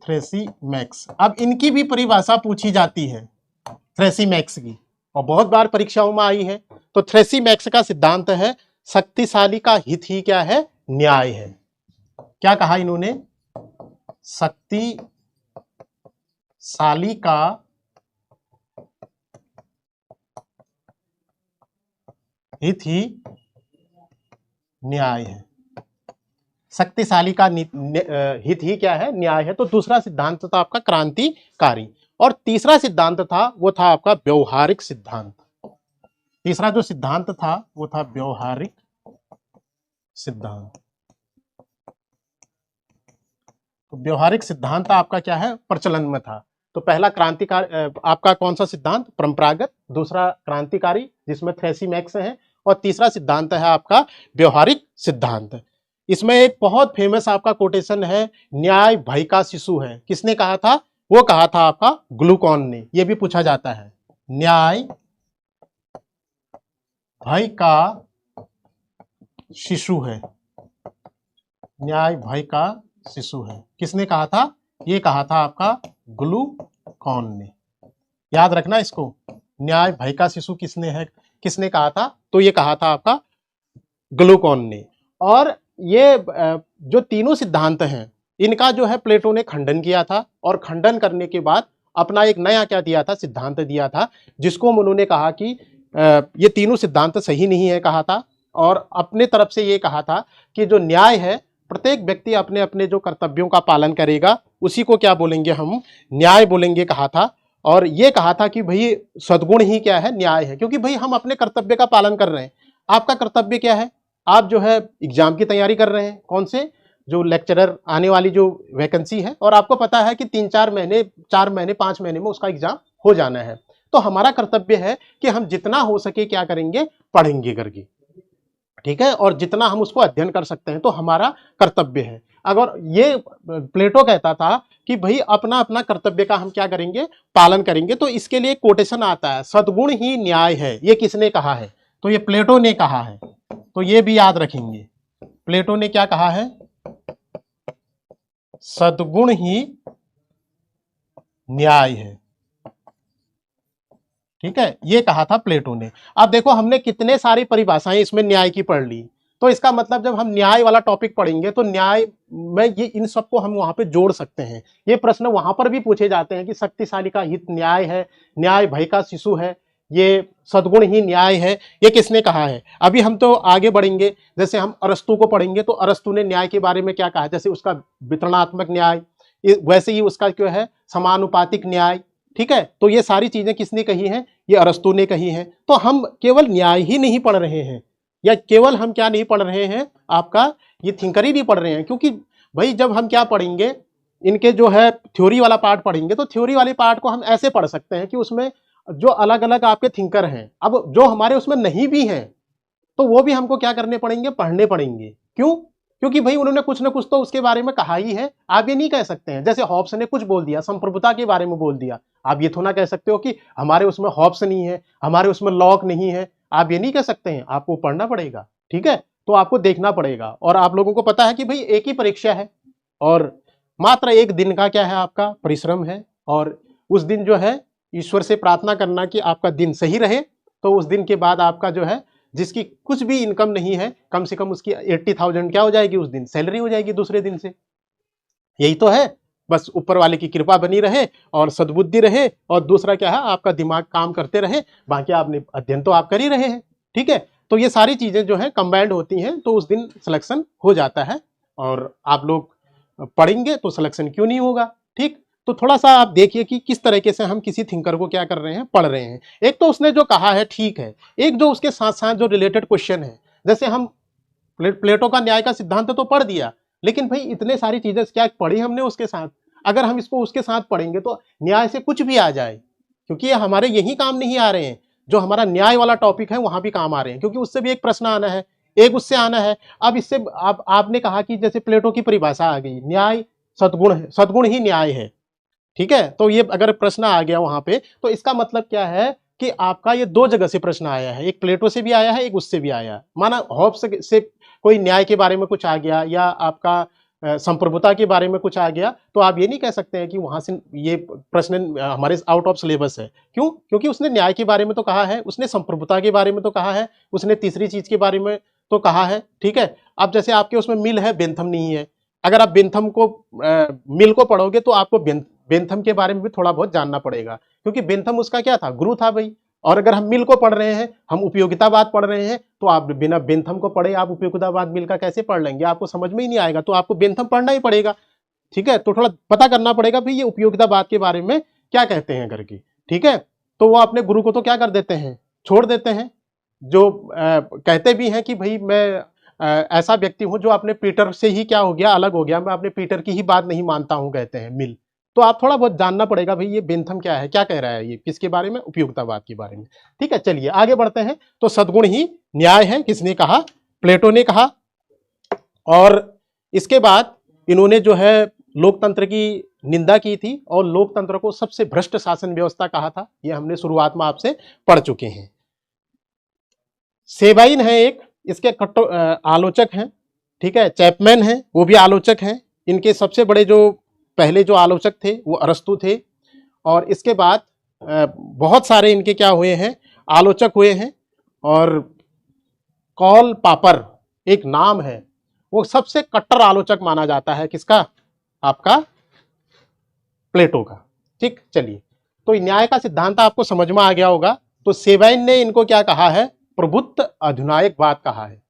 थ्रेसीमैक्स। अब इनकी भी परिभाषा पूछी जाती है, थ्रेसीमैक्स की, और बहुत बार परीक्षाओं में आई है। तो थ्रेसीमैक्स का सिद्धांत है शक्तिशाली का हित ही क्या है? न्याय है। क्या कहा इन्होंने? शक्तिशाली का हित ही न्याय है। शक्तिशाली का हित ही क्या है? न्याय है। तो दूसरा सिद्धांत था आपका क्रांतिकारी, और तीसरा सिद्धांत था वो था आपका व्यवहारिक सिद्धांत। तीसरा जो सिद्धांत था वो था व्यवहारिक सिद्धांत। तो व्यवहारिक सिद्धांत आपका क्या है? प्रचलन में था। तो पहला क्रांतिकारी आपका कौन सा सिद्धांत? परंपरागत। दूसरा क्रांतिकारी जिसमें थ्रेसीमैक्स है, और तीसरा सिद्धांत है आपका व्यवहारिक सिद्धांत। इसमें एक बहुत फेमस आपका कोटेशन है, न्याय भय का शिशु है। किसने कहा था? वो कहा था आपका ग्लूकॉन ने। ये भी पूछा जाता है, न्याय भय का शिशु है। न्याय भय का शिशु है। किसने कहा था? ये कहा था आपका ग्लूकॉन ने। याद रखना इसको, न्याय भय का शिशु किसने कहा था? तो ये कहा था आपका ग्लूकॉन ने। और ये जो तीनों सिद्धांत हैं, इनका जो है प्लेटो ने खंडन किया था, और खंडन करने के बाद अपना एक नया क्या दिया था? सिद्धांत दिया था, जिसको उन्होंने कहा कि ये तीनों सिद्धांत सही नहीं है कहा था। और अपने तरफ से ये कहा था कि जो न्याय है, प्रत्येक व्यक्ति अपने अपने जो कर्तव्यों का पालन करेगा, उसी को क्या बोलेंगे? हम न्याय बोलेंगे कहा था। और ये कहा था कि भाई सद्गुण ही क्या है? न्याय है। क्योंकि भाई हम अपने कर्तव्य का पालन कर रहे हैं। आपका कर्तव्य क्या है? आप जो है एग्जाम की तैयारी कर रहे हैं, कौन से? जो लेक्चरर आने वाली जो वैकेंसी है, और आपको पता है कि 3-4 महीने, 4 महीने, 5 महीने में उसका एग्जाम हो जाना है। तो हमारा कर्तव्य है कि हम जितना हो सके क्या करेंगे? पढ़ेंगे करके। ठीक है, और जितना हम उसको अध्ययन कर सकते हैं तो हमारा कर्तव्य है। अगर ये प्लेटो कहता था कि भाई अपना अपना कर्तव्य का हम क्या करेंगे? पालन करेंगे। तो इसके लिए कोटेशन आता है, सद्गुण ही न्याय है। ये किसने कहा है? तो ये प्लेटो ने कहा है। तो ये भी याद रखेंगे, प्लेटो ने क्या कहा है? सद्गुण ही न्याय है। ठीक है, ये कहा था प्लेटो ने। अब देखो, हमने कितने सारी परिभाषाएं इसमें न्याय की पढ़ ली। तो इसका मतलब जब हम न्याय वाला टॉपिक पढ़ेंगे तो न्याय में ये इन सबको हम वहां पे जोड़ सकते हैं। ये प्रश्न वहां पर भी पूछे जाते हैं कि शक्तिशाली का हित न्याय है, न्याय भय का शिशु है, ये सद्गुण ही न्याय है, ये किसने कहा है। अभी हम तो आगे बढ़ेंगे, जैसे हम अरस्तु को पढ़ेंगे तो अरस्तु ने न्याय के बारे में क्या कहा, जैसे उसका वितरणात्मक न्याय, वैसे ही उसका क्यों है समानुपातिक न्याय। ठीक है, तो ये सारी चीजें किसने कही हैं, ये अरस्तु ने कही हैं। तो हम केवल न्याय ही नहीं पढ़ रहे हैं, या केवल हम क्या नहीं पढ़ रहे हैं, आपका ये थिंकर ही नहीं पढ़ रहे हैं, क्योंकि भाई जब हम क्या पढ़ेंगे, इनके जो है थ्योरी वाला पार्ट पढ़ेंगे तो थ्योरी वाले पार्ट को हम ऐसे पढ़ सकते हैं कि उसमें जो अलग अलग आपके थिंकर हैं, अब जो हमारे उसमें नहीं भी हैं तो वो भी हमको क्या करने पड़ेंगे, पढ़ने पड़ेंगे। क्यों, क्योंकि भाई उन्होंने कुछ ना कुछ तो उसके बारे में कहा ही है। आप ये नहीं कह सकते हैं, जैसे हॉब्स ने कुछ बोल दिया, संप्रभुता के बारे में बोल दिया, आप ये थोड़ा कह सकते हो कि हमारे उसमें हॉब्स नहीं है, हमारे उसमें लॉक नहीं है, आप ये नहीं कह सकते हैं, आपको पढ़ना पड़ेगा। ठीक है, तो आपको देखना पड़ेगा। और आप लोगों को पता है कि भाई एक ही परीक्षा है और मात्र एक दिन का क्या है आपका परिश्रम है, और उस दिन जो है ईश्वर से प्रार्थना करना कि आपका दिन सही रहे। तो उस दिन के बाद आपका जो है, जिसकी कुछ भी इनकम नहीं है, कम से कम उसकी 80,000 क्या हो जाएगी, उस दिन सैलरी हो जाएगी दूसरे दिन से। यही तो है, बस ऊपर वाले की कृपा बनी रहे और सद्बुद्धि रहे, और दूसरा क्या है, आपका दिमाग काम करते रहे, बाकी आपने अध्ययन तो आप कर ही रहे हैं। ठीक है, तो ये सारी चीजें जो है कंबाइंड होती हैं, तो उस दिन सिलेक्शन हो जाता है, और आप लोग पढ़ेंगे तो सिलेक्शन क्यों नहीं होगा। ठीक, तो थोड़ा सा आप देखिए कि किस तरीके से हम किसी थिंकर को क्या कर रहे हैं, पढ़ रहे हैं। एक तो उसने जो कहा है ठीक है, एक जो उसके साथ साथ जो रिलेटेड क्वेश्चन है, जैसे हम प्लेटो का न्याय का सिद्धांत तो पढ़ दिया, लेकिन भाई इतने सारी चीजें क्या पढ़ी हमने उसके साथ, अगर हम इसको उसके साथ पढ़ेंगे तो न्याय से कुछ भी आ जाए, क्योंकि ये हमारे यही काम नहीं आ रहे हैं, जो हमारा न्याय वाला टॉपिक है वहां भी काम आ रहे हैं, क्योंकि उससे भी एक प्रश्न आना है, एक उससे आना है। अब इससे आपने कहा कि जैसे प्लेटो की परिभाषा आ गई, न्याय सद्गुण है, सद्गुण ही न्याय है। ठीक है, तो ये अगर प्रश्न आ गया वहां पे, तो इसका मतलब क्या है कि आपका ये दो जगह से प्रश्न आया है, एक प्लेटो से भी आया है, एक उससे भी आया है। माना हॉब्स से कोई न्याय के बारे में कुछ आ गया, या आपका संप्रभुता के बारे में कुछ आ गया, तो आप ये नहीं कह सकते हैं कि वहां से ये प्रश्न हमारे आउट ऑफ सिलेबस है। क्यों, क्योंकि उसने न्याय के बारे में तो कहा है, उसने संप्रभुता के बारे में तो कहा है, उसने तीसरी चीज के बारे में तो कहा है। ठीक है, अब जैसे आपके उसमें मिल है, बेंथम नहीं है, अगर आप बेंथम को मिल को पढ़ोगे तो आपको बेंथम के बारे में भी थोड़ा बहुत जानना पड़ेगा, क्योंकि बेंथम उसका क्या था, गुरु था भाई। और अगर हम मिल को पढ़ रहे हैं, हम उपयोगितावाद पढ़ रहे हैं, तो आप बिना बेंथम को पढ़े आप उपयोगितावाद मिल का कैसे पढ़ लेंगे, आपको समझ में ही नहीं आएगा, तो आपको बेंथम पढ़ना ही पड़ेगा। ठीक है, तो थोड़ा पता करना पड़ेगा भाई ये उपयोगितावाद के बारे में क्या कहते हैं करके। ठीक है, तो वो अपने गुरु को तो क्या कर देते हैं, छोड़ देते हैं। जो कहते भी हैं कि भाई मैं ऐसा व्यक्ति हूं जो अपने पीटर से ही क्या हो गया, अलग हो गया, मैं अपने पीटर की ही बात नहीं मानता हूं, कहते हैं मिल। तो आप थोड़ा बहुत जानना पड़ेगा भाई ये बेंथम क्या है, क्या कह रहा है, ये किसके बारे में, उपयोगितावाद के बारे में। ठीक है, चलिए आगे बढ़ते हैं। तो सद्गुण ही न्याय है, किसने कहा, प्लेटो ने कहा। और इसके बाद इन्होंने जो है लोकतंत्र की निंदा की थी, और लोकतंत्र को सबसे भ्रष्ट शासन व्यवस्था कहा था, ये हमने शुरुआत में आपसे पढ़ चुके हैं। सेबाइन है एक, इसके आलोचक हैं। ठीक है, चैपमैन है, वो भी आलोचक हैं। इनके सबसे बड़े जो पहले जो आलोचक थे वो अरस्तु थे, और इसके बाद बहुत सारे इनके क्या हुए हैं, आलोचक हुए हैं। और कॉल पापर एक नाम है, वो सबसे कट्टर आलोचक माना जाता है, किसका, आपका प्लेटो का। ठीक, चलिए, तो न्याय का सिद्धांत आपको समझ में आ गया होगा। तो सेबाइन ने इनको क्या कहा है, प्रभुत्व अधिनायकवाद कहा है।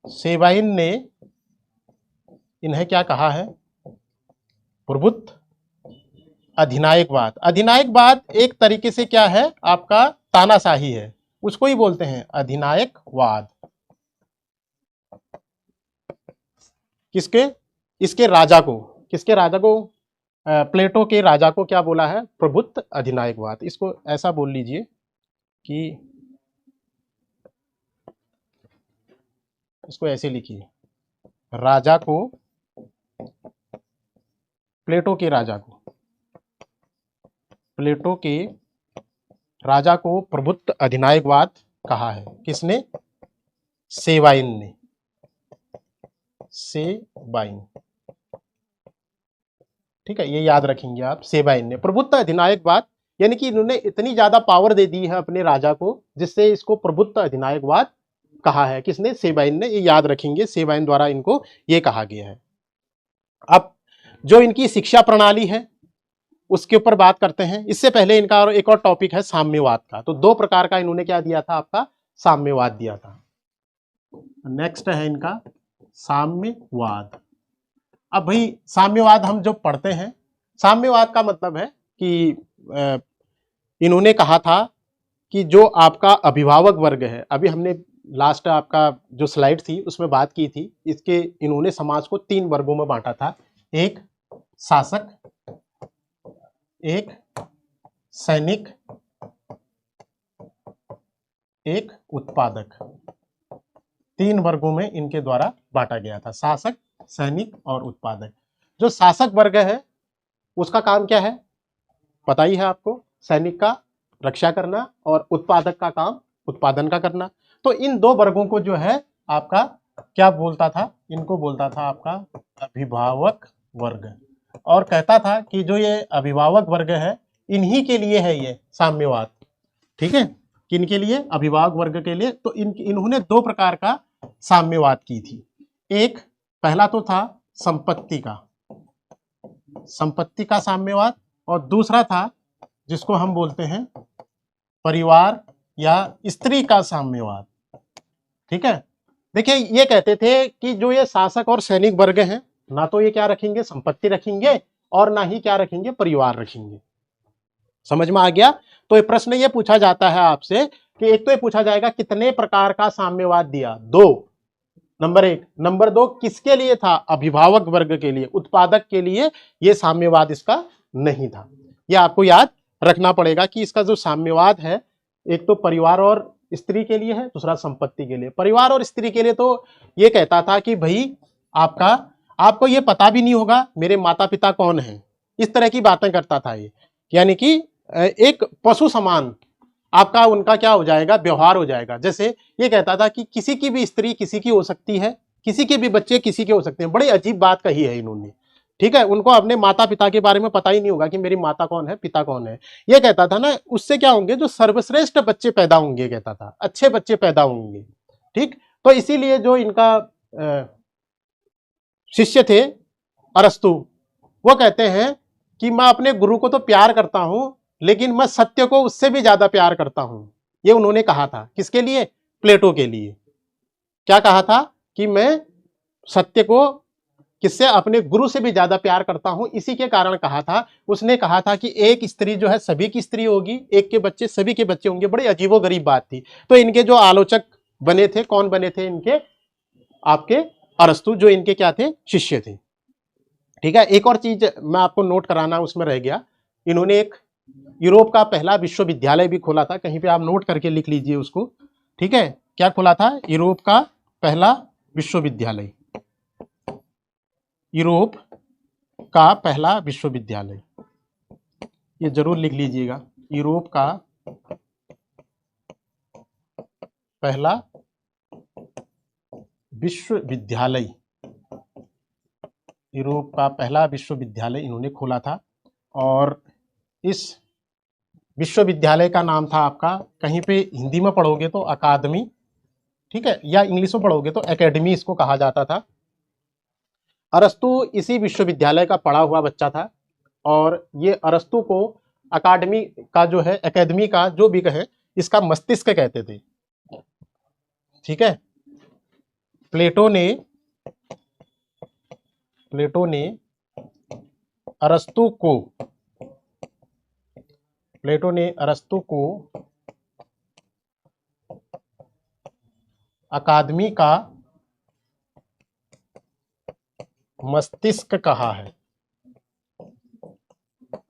सेबाइन ने इन्हें क्या कहा है, प्रभुत्व अधिनायकवाद। अधिनायकवाद एक तरीके से क्या है, आपका तानाशाही है, उसको ही बोलते हैं अधिनायकवाद। किसके, इसके राजा को, किसके राजा को, प्लेटो के राजा को क्या बोला है, प्रभुत्व अधिनायकवाद। इसको ऐसा बोल लीजिए कि, इसको ऐसे लिखिए, राजा को, प्लेटो के राजा को, प्लेटो के राजा को प्रभुत्व अधिनायकवाद कहा है। किसने, सेबाइन ने, सेबाइन। ठीक है, ये याद रखेंगे आप, सेबाइन ने प्रभुत्व अधिनायकवाद यानी कि इन्होंने इतनी ज्यादा पावर दे दी है अपने राजा को, जिससे इसको प्रभुत्व अधिनायकवाद कहा है। किसने? सेबाइन ने। ये याद रखेंगे, सेबाइन द्वारा इनको ये कहा गया है। अब जो इनकी शिक्षा प्रणाली है उसके ऊपर बात करते हैं। इससे पहले इनका एक और टॉपिक है साम्यवाद का। तो दो प्रकार का इन्होंने क्या दिया था? आपका साम्यवाद दिया था। नेक्स्ट है इनका साम्यवाद। अब भाई साम्यवाद हम जो पढ़ते हैं, साम्यवाद का मतलब है कि इन्होंने कहा था कि जो आपका अभिभावक वर्ग है, अभी हमने लास्ट आपका जो स्लाइड थी उसमें बात की थी, इसके इन्होंने समाज को 3 वर्गों में बांटा था। एक शासक, एक सैनिक, एक उत्पादक। 3 वर्गों में इनके द्वारा बांटा गया था, शासक, सैनिक और उत्पादक। जो शासक वर्ग है उसका काम क्या है? पता ही है आपको, सैनिक का रक्षा करना और उत्पादक का काम उत्पादन का करना। तो इन 2 वर्गों को जो है आपका क्या बोलता था? इनको बोलता था आपका अभिभावक वर्ग। और कहता था कि जो ये अभिभावक वर्ग है इन्हीं के लिए है ये साम्यवाद। ठीक है, किनके लिए? अभिभावक वर्ग के लिए। तो इन्होंने 2 प्रकार का साम्यवाद की थी। एक पहला तो था संपत्ति का साम्यवाद, और दूसरा था जिसको हम बोलते हैं परिवार या स्त्री का साम्यवाद। ठीक है, देखिए ये कहते थे कि जो ये शासक और सैनिक वर्ग हैं, ना तो ये क्या रखेंगे? संपत्ति रखेंगे, और ना ही क्या रखेंगे? परिवार रखेंगे। समझ में आ गया? तो ये प्रश्न ये पूछा जाता है आपसे कि एक तो ये पूछा जाएगा कितने प्रकार का साम्यवाद दिया? 2, नंबर 1। नंबर 2 किसके लिए था? अभिभावक वर्ग के लिए, उत्पादक के लिए ये साम्यवाद इसका नहीं था। ये आपको याद रखना पड़ेगा कि इसका जो साम्यवाद है, एक तो परिवार और स्त्री के लिए है, दूसरा संपत्ति के लिए। परिवार और स्त्री के लिए तो ये कहता था कि भाई आपको ये पता भी नहीं होगा मेरे माता पिता कौन हैं, इस तरह की बातें करता था ये। यानी कि एक पशु समान आपका उनका क्या हो जाएगा? व्यवहार हो जाएगा। जैसे ये कहता था कि किसी की भी स्त्री किसी की हो सकती है, किसी के भी बच्चे किसी के हो सकते हैं। बड़ी अजीब बात कही है इन्होंने। ठीक है, उनको अपने माता पिता के बारे में पता ही नहीं होगा कि मेरी माता कौन है, पिता कौन है। ये कहता था ना, उससे क्या होंगे? जो सर्वश्रेष्ठ बच्चे पैदा होंगे, कहता था अच्छे बच्चे पैदा होंगे। ठीक, तो इसीलिए जो इनका शिष्य थे अरस्तु, वो कहते हैं कि मैं अपने गुरु को तो प्यार करता हूं, लेकिन मैं सत्य को उससे भी ज्यादा प्यार करता हूं। ये उन्होंने कहा था। किसके लिए? प्लेटो के लिए। क्या कहा था? कि मैं सत्य को किससे? अपने गुरु से भी ज्यादा प्यार करता हूं। इसी के कारण कहा था। उसने कहा था कि एक स्त्री जो है सभी की स्त्री होगी, एक के बच्चे सभी के बच्चे होंगे। बड़ी अजीबोगरीब बात थी। तो इनके जो आलोचक बने थे, कौन बने थे? इनके आपके अरस्तु, जो इनके क्या थे? शिष्य थे। ठीक है, एक और चीज मैं आपको नोट कराना उसमें रह गया। इन्होंने एक यूरोप का पहला विश्वविद्यालय भी खोला था। कहीं पे आप नोट करके लिख लीजिए उसको। ठीक है, क्या खोला था? यूरोप का पहला विश्वविद्यालय। यूरोप का पहला विश्वविद्यालय, ये जरूर लिख लीजिएगा। यूरोप का पहला विश्वविद्यालय, यूरोप का पहला विश्वविद्यालय इन्होंने खोला था। और इस विश्वविद्यालय का नाम था आपका, कहीं पे हिंदी में पढ़ोगे तो अकादमी, ठीक है, या इंग्लिश में पढ़ोगे तो एकेडमी इसको कहा जाता था। अरस्तु इसी विश्वविद्यालय का पढ़ा हुआ बच्चा था, और ये अरस्तु को अकादमी का जो है, एकेडमी का जो भी कहे, इसका मस्तिष्क कहते थे। ठीक है, प्लेटो ने अरस्तु को अकादमी का मस्तिष्क कहा है।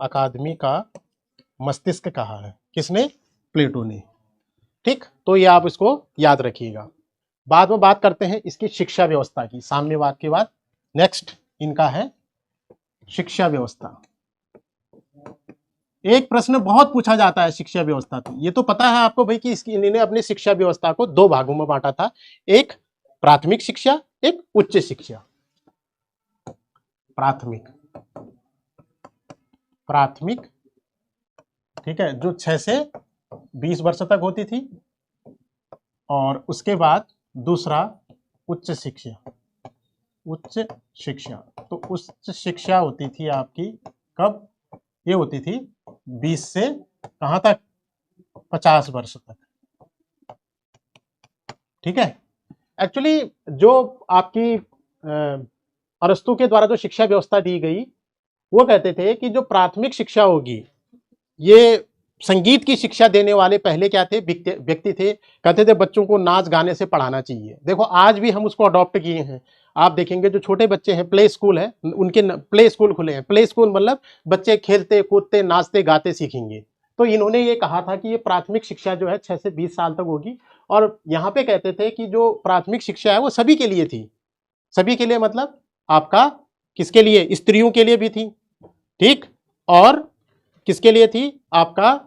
अकादमी का मस्तिष्क कहा है। किसने? प्लेटो ने। ठीक, तो ये आप इसको याद रखिएगा। बाद में बात करते हैं इसकी शिक्षा व्यवस्था की, साम्यवाद के बाद। नेक्स्ट इनका है शिक्षा व्यवस्था। एक प्रश्न बहुत पूछा जाता है शिक्षा व्यवस्था पे। ये तो पता है आपको भाई कि इन्होंने अपनी शिक्षा व्यवस्था को 2 भागों में बांटा था। एक प्राथमिक शिक्षा, एक उच्च शिक्षा। प्राथमिक ठीक है, जो 6 से 20 वर्ष तक होती थी। और उसके बाद दूसरा उच्च शिक्षा, उच्च शिक्षा। तो उच्च शिक्षा होती थी आपकी कब? ये होती थी 20 से कहां तक? 50 वर्ष तक। ठीक है। एक्चुअली जो आपकी अरस्तु के द्वारा जो शिक्षा व्यवस्था दी गई, वो कहते थे कि जो प्राथमिक शिक्षा होगी, ये संगीत की शिक्षा देने वाले पहले क्या थे? व्यक्ति थे। कहते थे बच्चों को नाच गाने से पढ़ाना चाहिए। देखो आज भी हम उसको अडॉप्ट किए हैं। आप देखेंगे जो छोटे बच्चे हैं, प्ले स्कूल है, उनके प्ले स्कूल खुले हैं। प्ले स्कूल मतलब बच्चे खेलते कूदते नाचते गाते सीखेंगे। तो इन्होंने ये कहा था कि ये प्राथमिक शिक्षा जो है 6 से 20 साल तक होगी। और यहाँ पे कहते थे कि जो प्राथमिक शिक्षा है वो सभी के लिए थी। सभी के लिए मतलब आपका किसके लिए? स्त्रियों के लिए भी थी। ठीक। और किसके लिए थी? आपका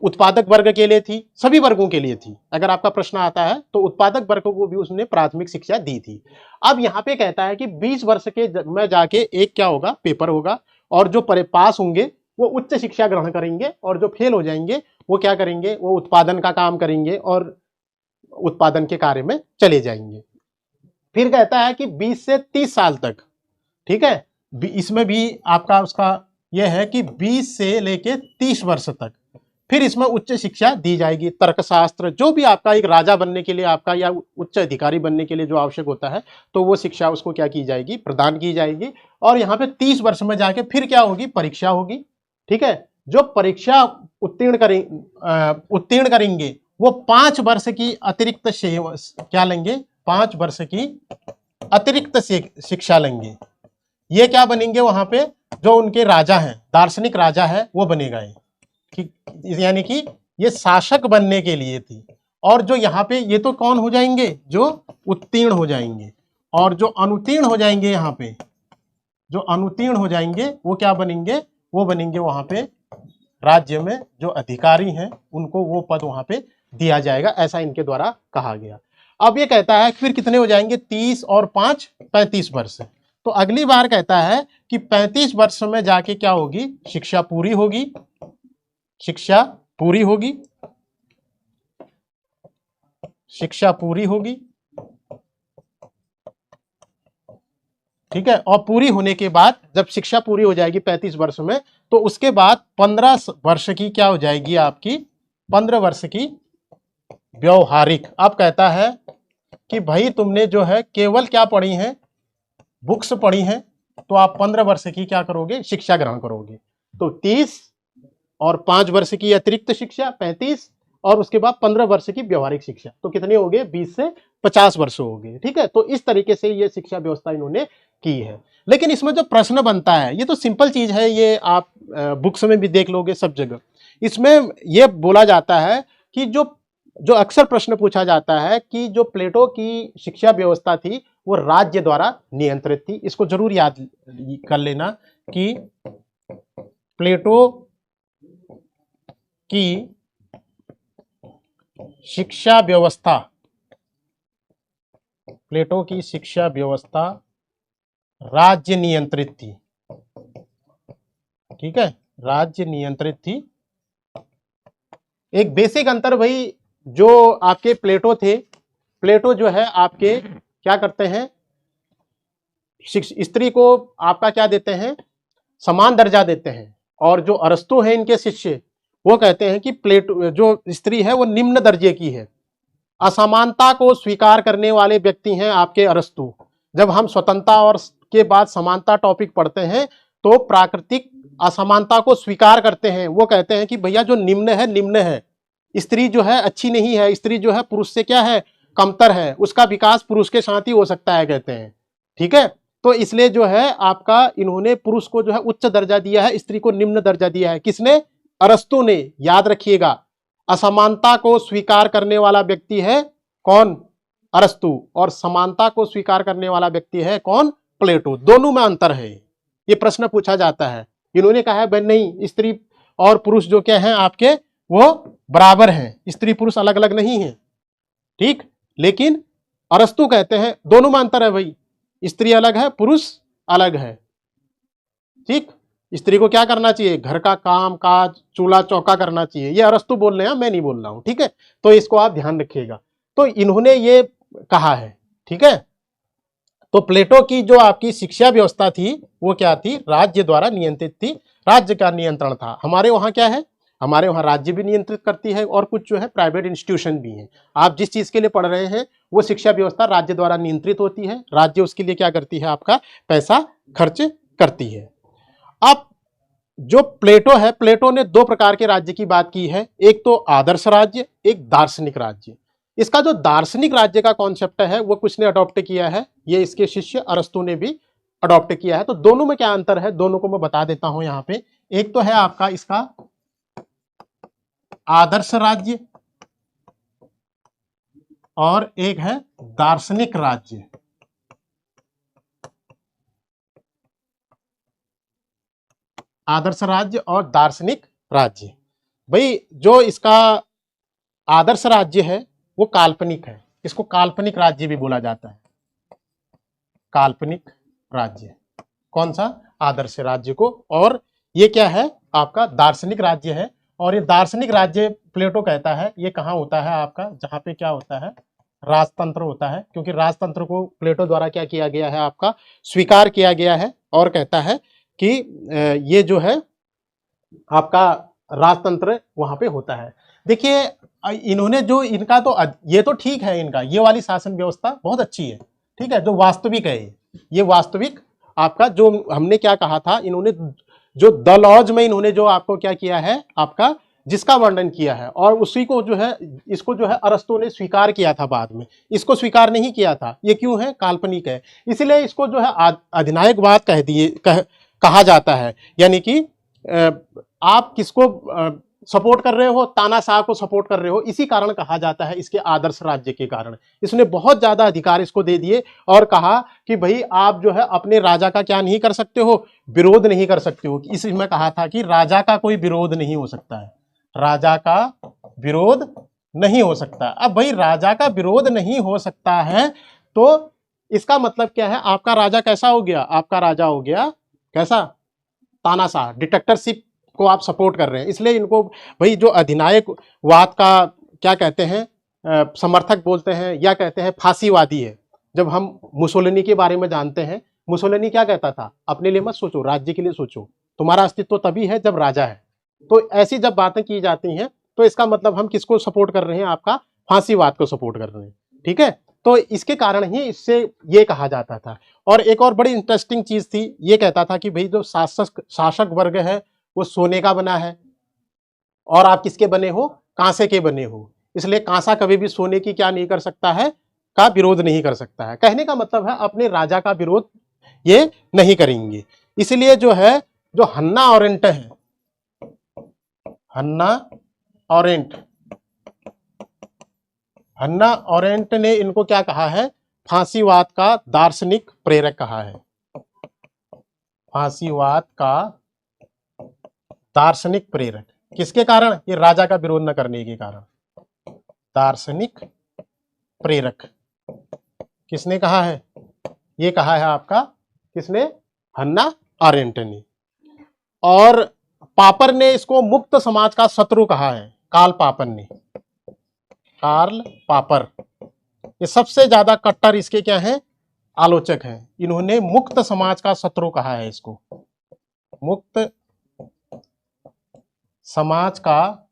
उत्पादक वर्ग के लिए थी, सभी वर्गों के लिए थी। अगर आपका प्रश्न आता है तो उत्पादक वर्ग को भी उसने प्राथमिक शिक्षा दी थी। अब यहाँ पे कहता है कि 20 वर्ष के में जाके एक क्या होगा? पेपर होगा। और जो पास होंगे वो उच्च शिक्षा ग्रहण करेंगे, और जो फेल हो जाएंगे वो क्या करेंगे? वो उत्पादन का काम करेंगे और उत्पादन के कार्य में चले जाएंगे। फिर कहता है कि 20 से 30 साल तक। ठीक है। इसमें भी आपका उसका यह है कि 20 से लेके 30 वर्ष तक फिर इसमें उच्च शिक्षा दी जाएगी। तर्कशास्त्र, जो भी आपका एक राजा बनने के लिए आपका या उच्च अधिकारी बनने के लिए जो आवश्यक होता है, तो वो शिक्षा उसको क्या की जाएगी? प्रदान की जाएगी। और यहाँ पे 30 वर्ष में जाके फिर क्या होगी? परीक्षा होगी। ठीक है। जो परीक्षा उत्तीर्ण करेंगे वो 5 वर्ष की अतिरिक्त क्या लेंगे? 5 वर्ष की अतिरिक्त शिक्षा लेंगे। ये क्या बनेंगे? वहां पे जो उनके राजा हैं, दार्शनिक राजा है, वो बनेगा। यानी कि ये शासक बनने के लिए थी। और जो यहाँ पे ये तो कौन हो जाएंगे? जो उत्तीर्ण हो जाएंगे। और जो अनुत्तीर्ण हो जाएंगे, यहाँ पे जो अनुत्तीर्ण हो जाएंगे वो क्या बनेंगे? वो बनेंगे वहां पे राज्य में जो अधिकारी हैं उनको वो पद वहां पे दिया जाएगा। ऐसा इनके द्वारा कहा गया। अब ये कहता है फिर कितने हो जाएंगे? 30 और 5 35 वर्ष। तो अगली बार कहता है कि 35 वर्ष में जाके क्या होगी? शिक्षा पूरी होगी। शिक्षा पूरी होगी। शिक्षा पूरी होगी। ठीक है। और पूरी होने के बाद जब शिक्षा पूरी हो जाएगी 35 वर्ष में, तो उसके बाद 15 वर्ष की क्या हो जाएगी? आपकी 15 वर्ष की व्यवहारिक। अब कहता है कि भाई तुमने जो है केवल क्या पढ़ी है? बुक्स पढ़ी हैं, तो आप 15 वर्ष की क्या करोगे? शिक्षा ग्रहण करोगे। तो 30 और 5 वर्ष की अतिरिक्त शिक्षा 35, और उसके बाद 15 वर्ष की व्यवहारिक शिक्षा। तो कितने हो गए? 20 से 50 वर्ष हो गए। ठीक है। तो इस तरीके से ये शिक्षा व्यवस्था इन्होंने की है। लेकिन इसमें जो प्रश्न बनता है, ये तो सिंपल चीज है, ये आप बुक्स में भी देख लोगे सब जगह। इसमें यह बोला जाता है कि जो जो अक्सर प्रश्न पूछा जाता है कि जो प्लेटो की शिक्षा व्यवस्था थी वो राज्य द्वारा नियंत्रित थी। इसको जरूर याद कर लेना कि प्लेटो की शिक्षा व्यवस्था, प्लेटो की शिक्षा व्यवस्था राज्य नियंत्रित थी। ठीक है। राज्य नियंत्रित थी। एक बेसिक अंतर भाई, जो आपके प्लेटो थे, प्लेटो जो है आपके क्या करते हैं? स्त्री को आपका क्या देते हैं? समान दर्जा देते हैं। और जो अरस्तु है इनके शिष्य, वो कहते हैं कि प्लेटो जो स्त्री है वो निम्न दर्जे की है। असमानता को स्वीकार करने वाले व्यक्ति हैं आपके अरस्तु। जब हम स्वतंत्रता और के बाद समानता टॉपिक पढ़ते हैं तो प्राकृतिक असमानता को स्वीकार करते हैं। वो कहते हैं कि भैया जो निम्न है निम्न है, स्त्री जो है अच्छी नहीं है, स्त्री जो है पुरुष से क्या है? कमतर है, उसका विकास पुरुष के साथ ही हो सकता है, कहते हैं। ठीक है। तो इसलिए जो है आपका इन्होंने पुरुष को जो है उच्च दर्जा दिया है, स्त्री को निम्न दर्जा दिया है। किसने? अरस्तु ने। याद रखिएगा, असमानता को स्वीकार करने वाला व्यक्ति है कौन? अरस्तु। और समानता को स्वीकार करने वाला व्यक्ति है कौन? प्लेटो। दोनों में अंतर है। ये प्रश्न पूछा जाता है। इन्होंने कहा है भाई नहीं, स्त्री और पुरुष जो क्या है आपके वो बराबर हैं, स्त्री पुरुष अलग अलग नहीं है। ठीक। लेकिन अरस्तु कहते हैं दोनों में अंतर है भाई, स्त्री अलग है, पुरुष अलग है। ठीक। स्त्री को क्या करना चाहिए? घर का काम काज, चूल्हा चौका करना चाहिए। ये अरस्तु बोल रहे हैं, मैं नहीं बोल रहा हूं, ठीक है। तो इसको आप ध्यान रखिएगा। तो इन्होंने ये कहा है, ठीक है। तो प्लेटो की जो आपकी शिक्षा व्यवस्था थी वो क्या थी? राज्य द्वारा नियंत्रित थी, राज्य का नियंत्रण था। हमारे वहां क्या है? हमारे वहां राज्य भी नियंत्रित करती है और कुछ जो है प्राइवेट इंस्टीट्यूशन भी है। आप जिस चीज के लिए पढ़ रहे हैं वो शिक्षा व्यवस्था राज्य द्वारा नियंत्रित होती है। राज्य उसके लिए क्या करती है? आपका पैसा खर्च करती है। अब जो प्लेटो है, प्लेटो ने दो प्रकार के राज्य की बात की है, एक तो आदर्श राज्य, एक दार्शनिक राज्य। इसका जो दार्शनिक राज्य का कॉन्सेप्ट है वो किसने अडॉप्ट किया है? ये इसके शिष्य अरस्तु ने भी अडॉप्ट किया है। तो दोनों में क्या अंतर है, दोनों को मैं बता देता हूं यहां पे। एक तो है आपका इसका आदर्श राज्य और एक है दार्शनिक राज्य। आदर्श राज्य और दार्शनिक राज्य। भाई जो इसका आदर्श राज्य है वो काल्पनिक है, इसको काल्पनिक राज्य भी बोला जाता है। काल्पनिक राज्य कौन सा? आदर्श राज्य को। और ये क्या है? आपका दार्शनिक राज्य है। और ये दार्शनिक राज्य प्लेटो कहता है ये कहाँ होता है आपका? जहां पे क्या होता है? राजतंत्र होता है। क्योंकि राजतंत्र को प्लेटो द्वारा क्या किया गया है? आपका स्वीकार किया गया है और कहता है कि ये जो है आपका राजतंत्र वहां पे होता है। देखिए इन्होंने जो इनका तो ये तो ठीक है, इनका ये वाली शासन व्यवस्था बहुत अच्छी है, ठीक है, जो वास्तविक है। ये वास्तविक आपका जो हमने क्या कहा था, इन्होंने जो द लॉज में इन्होंने जो आपको क्या किया है आपका, जिसका वर्णन किया है, और उसी को जो है इसको जो है अरस्तु ने स्वीकार किया था बाद में, इसको स्वीकार नहीं किया था। ये क्यों है? काल्पनिक है, इसलिए इसको जो है अधिनायकवाद कहा जाता है। यानी कि आप किसको सपोर्ट कर रहे हो? तानाशाह को सपोर्ट कर रहे हो, इसी कारण कहा जाता है, इसके आदर्श राज्य के कारण। इसने बहुत ज्यादा अधिकार इसको दे दिए और कहा कि भाई आप जो है अपने राजा का क्या नहीं कर सकते हो? विरोध नहीं कर सकते हो। इसमें कहा था कि राजा का कोई विरोध नहीं हो सकता है, राजा का विरोध नहीं हो सकता। अब भाई राजा का विरोध नहीं हो सकता है तो इसका मतलब क्या है? आपका राजा कैसा हो गया? आपका राजा हो गया कैसा? तानाशाह, डिक्टेटरशिप को आप सपोर्ट कर रहे हैं। इसलिए इनको भाई जो अधिनायकवाद का क्या कहते हैं, समर्थक बोलते हैं या कहते हैं फांसीवादी है। जब हम मुसोलिनी के बारे में जानते हैं, मुसोलिनी क्या कहता था? अपने लिए मत सोचो, राज्य के लिए सोचो, तुम्हारा अस्तित्व तभी है जब राजा है। तो ऐसी जब बातें की जाती हैं तो इसका मतलब हम किसको सपोर्ट कर रहे हैं? आपका फांसीवाद को सपोर्ट कर रहे हैं, ठीक है। तो इसके कारण ही इससे ये कहा जाता था। और एक और बड़ी इंटरेस्टिंग चीज थी, ये कहता था कि भाई जो शासक वर्ग है वो सोने का बना है और आप किसके बने हो? कांसे के बने हो। इसलिए कांसा कभी भी सोने की क्या नहीं कर सकता है? का विरोध नहीं कर सकता है। कहने का मतलब है अपने राजा का विरोध ये नहीं करेंगे। इसलिए जो है, जो हन्ना ऑरेंट है, हन्ना ऑरेंट, हन्ना ऑरेंट ने इनको क्या कहा है? फांसीवाद का दार्शनिक प्रेरक कहा है। फांसीवाद का दार्शनिक प्रेरक किसके कारण? ये राजा का विरोध न करने के कारण। दार्शनिक प्रेरक किसने कहा है? ये कहा है आपका किसने? हन्ना आरेंट ने। और पापर ने इसको मुक्त समाज का शत्रु कहा है, कार्ल पापर ने। कार्ल पापर ये सबसे ज्यादा कट्टर इसके क्या है? आलोचक हैं। इन्होंने मुक्त समाज का शत्रु कहा है इसको, मुक्त समाज का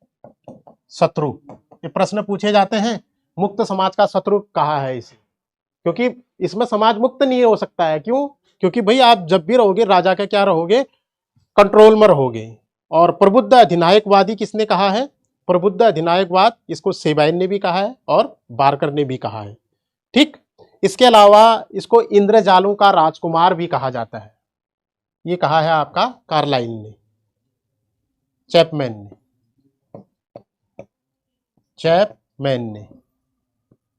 शत्रु। ये प्रश्न पूछे जाते हैं, मुक्त समाज का शत्रु कहा है इसे, क्योंकि इसमें समाज मुक्त नहीं हो सकता है। क्यों? क्योंकि भाई आप जब भी रहोगे राजा का क्या रहोगे? कंट्रोल में रहोगे। और प्रबुद्ध अधिनायकवादी किसने कहा है? प्रबुद्ध अधिनायकवाद, इसको सेबाइन ने भी कहा है और बारकर ने भी कहा है, ठीक। इसके अलावा इसको इंद्रजालों का राजकुमार भी कहा जाता है। ये कहा है आपका कार्लाइल ने, चैपमैन ने,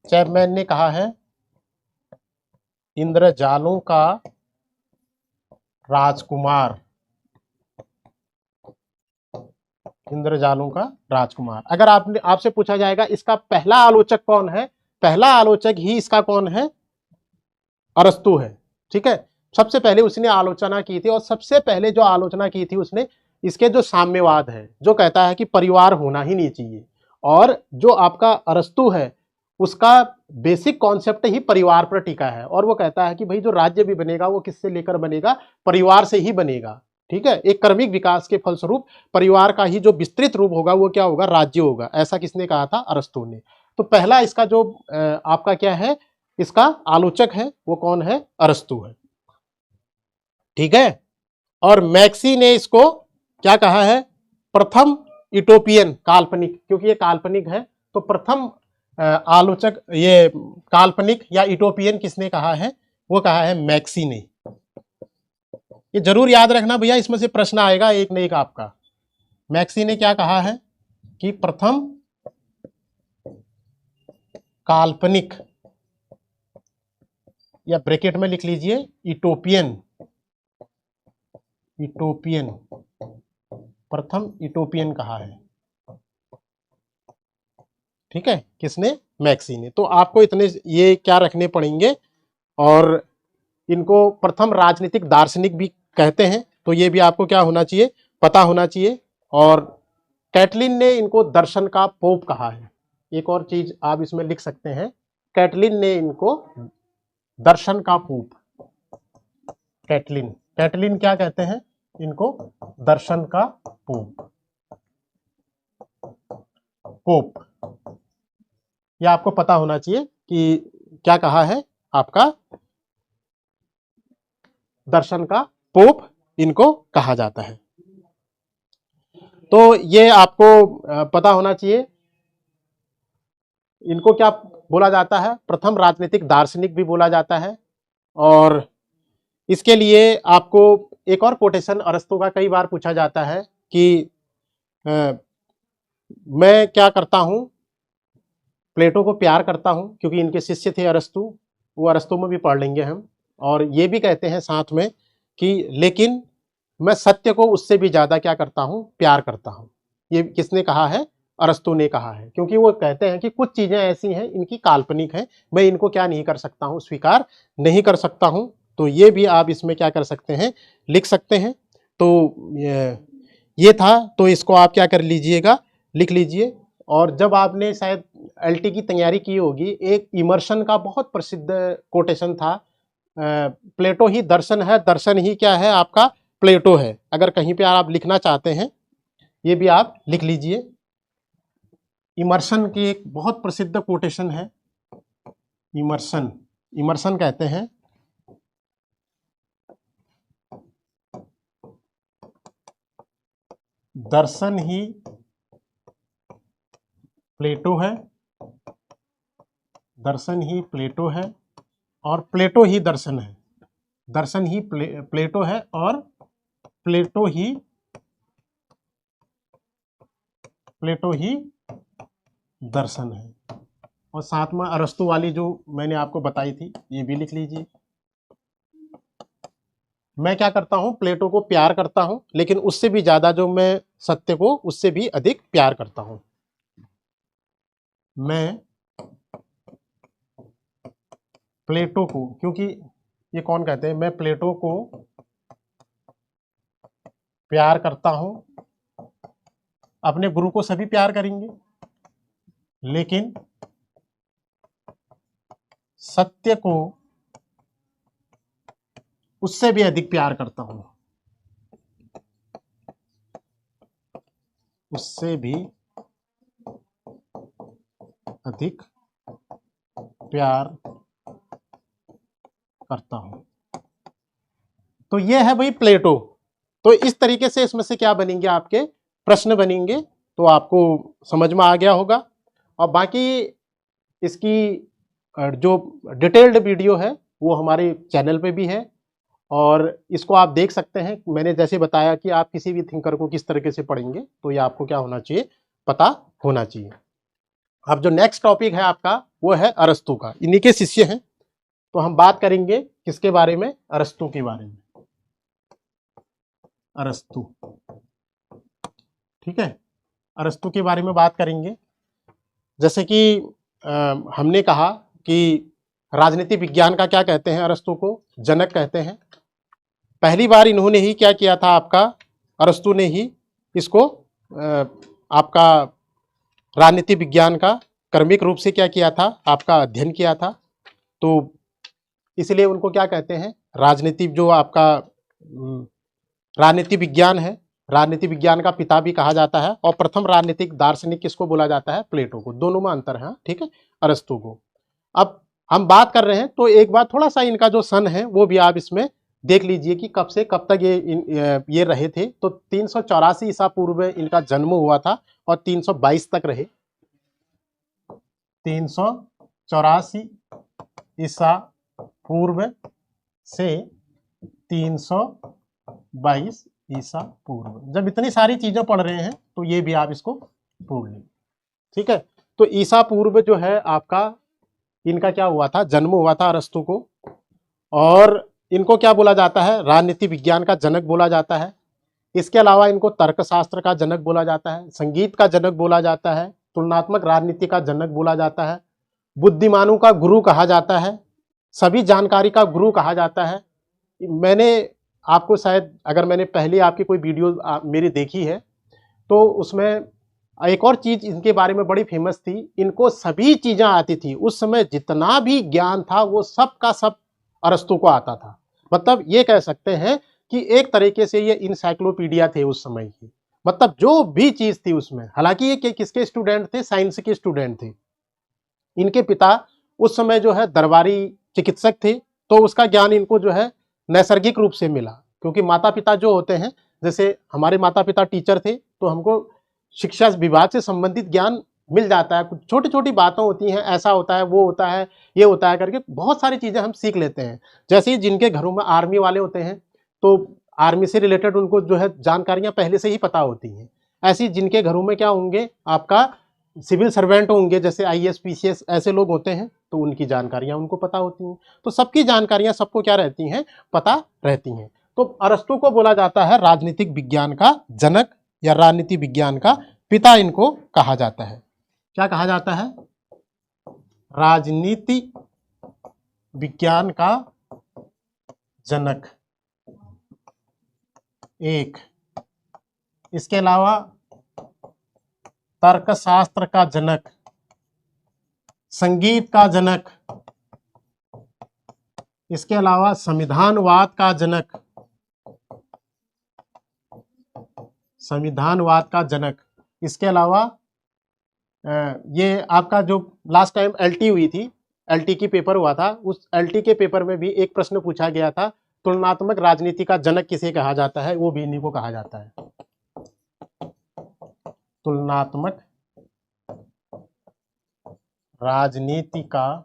चैपमैन ने कहा है इंद्रजालों का राजकुमार, इंद्रजालों का राजकुमार। अगर आपसे पूछा जाएगा इसका पहला आलोचक कौन है, पहला आलोचक ही इसका कौन है? अरस्तु है, ठीक है। सबसे पहले उसने आलोचना की थी, और सबसे पहले जो आलोचना की थी उसने इसके जो साम्यवाद है, जो कहता है कि परिवार होना ही नहीं चाहिए, और जो आपका अरस्तु है उसका बेसिक कॉन्सेप्ट ही परिवार पर टिका है, और वो कहता है कि भाई जो राज्य भी बनेगा वो किससे लेकर बनेगा, परिवार से ही बनेगा। ठीक है, एक क्रमिक विकास के फलस्वरूप परिवार का ही जो विस्तृत रूप होगा वो क्या होगा, राज्य होगा। ऐसा किसने कहा था, अरस्तु ने। तो पहला इसका जो आपका क्या है, इसका आलोचक है वो कौन है, अरस्तु है। ठीक है, और मैक्सी ने इसको क्या कहा है, प्रथम यूटोपियन, काल्पनिक, क्योंकि ये काल्पनिक है तो प्रथम आलोचक, ये काल्पनिक या यूटोपियन किसने कहा है, वो कहा है मैक्सी ने। ये जरूर याद रखना भैया, इसमें से प्रश्न आएगा एक न एक आपका। मैक्सी ने क्या कहा है कि प्रथम काल्पनिक, या ब्रैकेट में लिख लीजिए यूटोपियन, यूटोपियन, प्रथम यूटोपियन कहा है। ठीक है, किसने, मैक्सी ने। तो आपको इतने ये क्या रखने पड़ेंगे, और इनको प्रथम राजनीतिक दार्शनिक भी कहते हैं, तो ये भी आपको क्या होना चाहिए, पता होना चाहिए। और कैटलिन ने इनको दर्शन का पोप कहा है। एक और चीज आप इसमें लिख सकते हैं, कैटलिन ने इनको दर्शन का पोप, कैटलिन, कैटलिन क्या कहते हैं इनको, दर्शन का पोप, पोप। यह आपको पता होना चाहिए कि क्या कहा है आपका, दर्शन का पोप इनको कहा जाता है। तो ये आपको पता होना चाहिए, इनको क्या बोला जाता है, प्रथम राजनीतिक दार्शनिक भी बोला जाता है। और इसके लिए आपको एक और कोटेशन अरस्तु का कई बार पूछा जाता है कि मैं क्या करता हूं, प्लेटो को प्यार करता हूं, क्योंकि इनके शिष्य थे अरस्तु, वो अरस्तु में भी पढ़ लेंगे हम। और ये भी कहते हैं साथ में कि लेकिन मैं सत्य को उससे भी ज्यादा क्या करता हूं, प्यार करता हूं। ये किसने कहा है, अरस्तु ने कहा है, क्योंकि वो कहते हैं कि कुछ चीजें ऐसी हैं इनकी काल्पनिक है, मैं इनको क्या नहीं कर सकता हूं, स्वीकार नहीं कर सकता हूं। तो ये भी आप इसमें क्या कर सकते हैं, लिख सकते हैं। तो ये था, तो इसको आप क्या कर लीजिएगा, लिख लीजिए। और जब आपने शायद एलटी की तैयारी की होगी, एक इमर्शन का बहुत प्रसिद्ध कोटेशन था, प्लेटो ही दर्शन है, दर्शन ही क्या है आपका, प्लेटो है। अगर कहीं पे आप लिखना चाहते हैं, ये भी आप लिख लीजिए। इमर्शन की एक बहुत प्रसिद्ध कोटेशन है, इमर्शन, इमर्शन कहते हैं दर्शन ही प्लेटो है, दर्शन ही प्लेटो है, और प्लेटो ही दर्शन है, दर्शन ही प्लेटो है, और प्लेटो ही दर्शन है। और साथ में अरस्तु वाली जो मैंने आपको बताई थी, ये भी लिख लीजिए। मैं क्या करता हूं, प्लेटो को प्यार करता हूं, लेकिन उससे भी ज्यादा जो मैं सत्य को उससे भी अधिक प्यार करता हूं। मैं प्लेटो को, क्योंकि ये कौन कहते हैं, मैं प्लेटो को प्यार करता हूं, अपने गुरु को सभी प्यार करेंगे, लेकिन सत्य को उससे भी अधिक प्यार करता हूं, उससे भी अधिक प्यार करता हूं। तो ये है भाई प्लेटो। तो इस तरीके से इसमें से क्या बनेंगे, आपके प्रश्न बनेंगे। तो आपको समझ में आ गया होगा। और बाकी इसकी जो डिटेल्ड वीडियो है वो हमारे चैनल पे भी है, और इसको आप देख सकते हैं। मैंने जैसे बताया कि आप किसी भी थिंकर को किस तरीके से पढ़ेंगे, तो ये आपको क्या होना चाहिए, पता होना चाहिए। अब जो नेक्स्ट टॉपिक है आपका वो है अरस्तु का, इन्हीं के शिष्य हैं। तो हम बात करेंगे किसके बारे में, अरस्तु के बारे में, अरस्तु। ठीक है, अरस्तु के बारे में बात करेंगे। जैसे कि हमने कहा कि राजनीति विज्ञान का क्या कहते हैं, अरस्तु को जनक कहते हैं। पहली बार इन्होंने ही क्या किया था, आपका अरस्तु ने ही इसको आपका राजनीति विज्ञान का क्रमिक रूप से क्या किया था, आपका अध्ययन किया था। तो इसलिए उनको क्या कहते हैं, राजनीति जो आपका राजनीति विज्ञान है, राजनीति विज्ञान का पिता भी कहा जाता है। और प्रथम राजनीतिक दार्शनिक किसको बोला जाता है, प्लेटो को। दोनों में अंतर है, ठीक है, अरस्तु को। अब हम बात कर रहे हैं तो एक बार थोड़ा सा इनका जो सन है वो भी आप इसमें देख लीजिए कि कब से कब तक ये रहे थे। तो 384 ईसा पूर्व में इनका जन्म हुआ था और 322 तक रहे। 384 ईसा पूर्व से 322 ईसा पूर्व। जब इतनी सारी चीजें पढ़ रहे हैं तो ये भी आप इसको पढ़ लें, ठीक है। तो ईसा पूर्व जो है आपका इनका क्या हुआ था, जन्म हुआ था अरस्तु को। और इनको क्या बोला जाता है, राजनीति विज्ञान का जनक बोला जाता है। इसके अलावा इनको तर्कशास्त्र का जनक बोला जाता है, संगीत का जनक बोला जाता है, तुलनात्मक राजनीति का जनक बोला जाता है, बुद्धिमानों का गुरु कहा जाता है, सभी जानकारी का गुरु कहा जाता है। मैंने आपको शायद, अगर मैंने पहले आपकी कोई वीडियो मेरी देखी है तो उसमें एक और चीज इनके बारे में बड़ी फेमस थी, इनको सभी चीजें आती थी। उस समय जितना भी ज्ञान था वो सब का सब अरस्तु को आता था। मतलब ये कह सकते हैं कि एक तरीके से ये इंसाइक्लोपीडिया थे उस समय की। मतलब जो भी चीज थी उसमें, हालांकि ये किसके स्टूडेंट थे, साइंस के स्टूडेंट थे। इनके पिता उस समय जो है दरबारी चिकित्सक थे, तो उसका ज्ञान इनको जो है नैसर्गिक रूप से मिला। क्योंकि माता पिता जो होते हैं, जैसे हमारे माता पिता टीचर थे तो हमको शिक्षा विभाग से संबंधित ज्ञान मिल जाता है। कुछ छोटी छोटी बातें होती हैं, ऐसा होता है, वो होता है, ये होता है करके बहुत सारी चीजें हम सीख लेते हैं। जैसे ही जिनके घरों में आर्मी वाले होते हैं तो आर्मी से रिलेटेड उनको जो है जानकारियां पहले से ही पता होती हैं। ऐसी जिनके घरों में क्या होंगे, आपका सिविल सर्वेंट होंगे, जैसे आईएएस पीसीएस ऐसे लोग होते हैं, तो उनकी जानकारियां उनको पता होती हैं। तो सबकी जानकारियां सबको क्या रहती हैं, पता रहती हैं। तो अरस्तु को बोला जाता है राजनीतिक विज्ञान का जनक या राजनीति विज्ञान का पिता इनको कहा जाता है। क्या कहा जाता है, राजनीति विज्ञान का जनक एक। इसके अलावा तर्कशास्त्र का जनक, संगीत का जनक, इसके अलावा संविधानवाद का जनक, संविधानवाद का जनक। इसके अलावा ये आपका जो लास्ट टाइम एलटी हुई थी, एलटी की पेपर हुआ था, उस एलटी के पेपर में भी एक प्रश्न पूछा गया था, तुलनात्मक राजनीति का जनक किसे कहा जाता है, वो भी इन्हीं को कहा जाता है, तुलनात्मक राजनीति का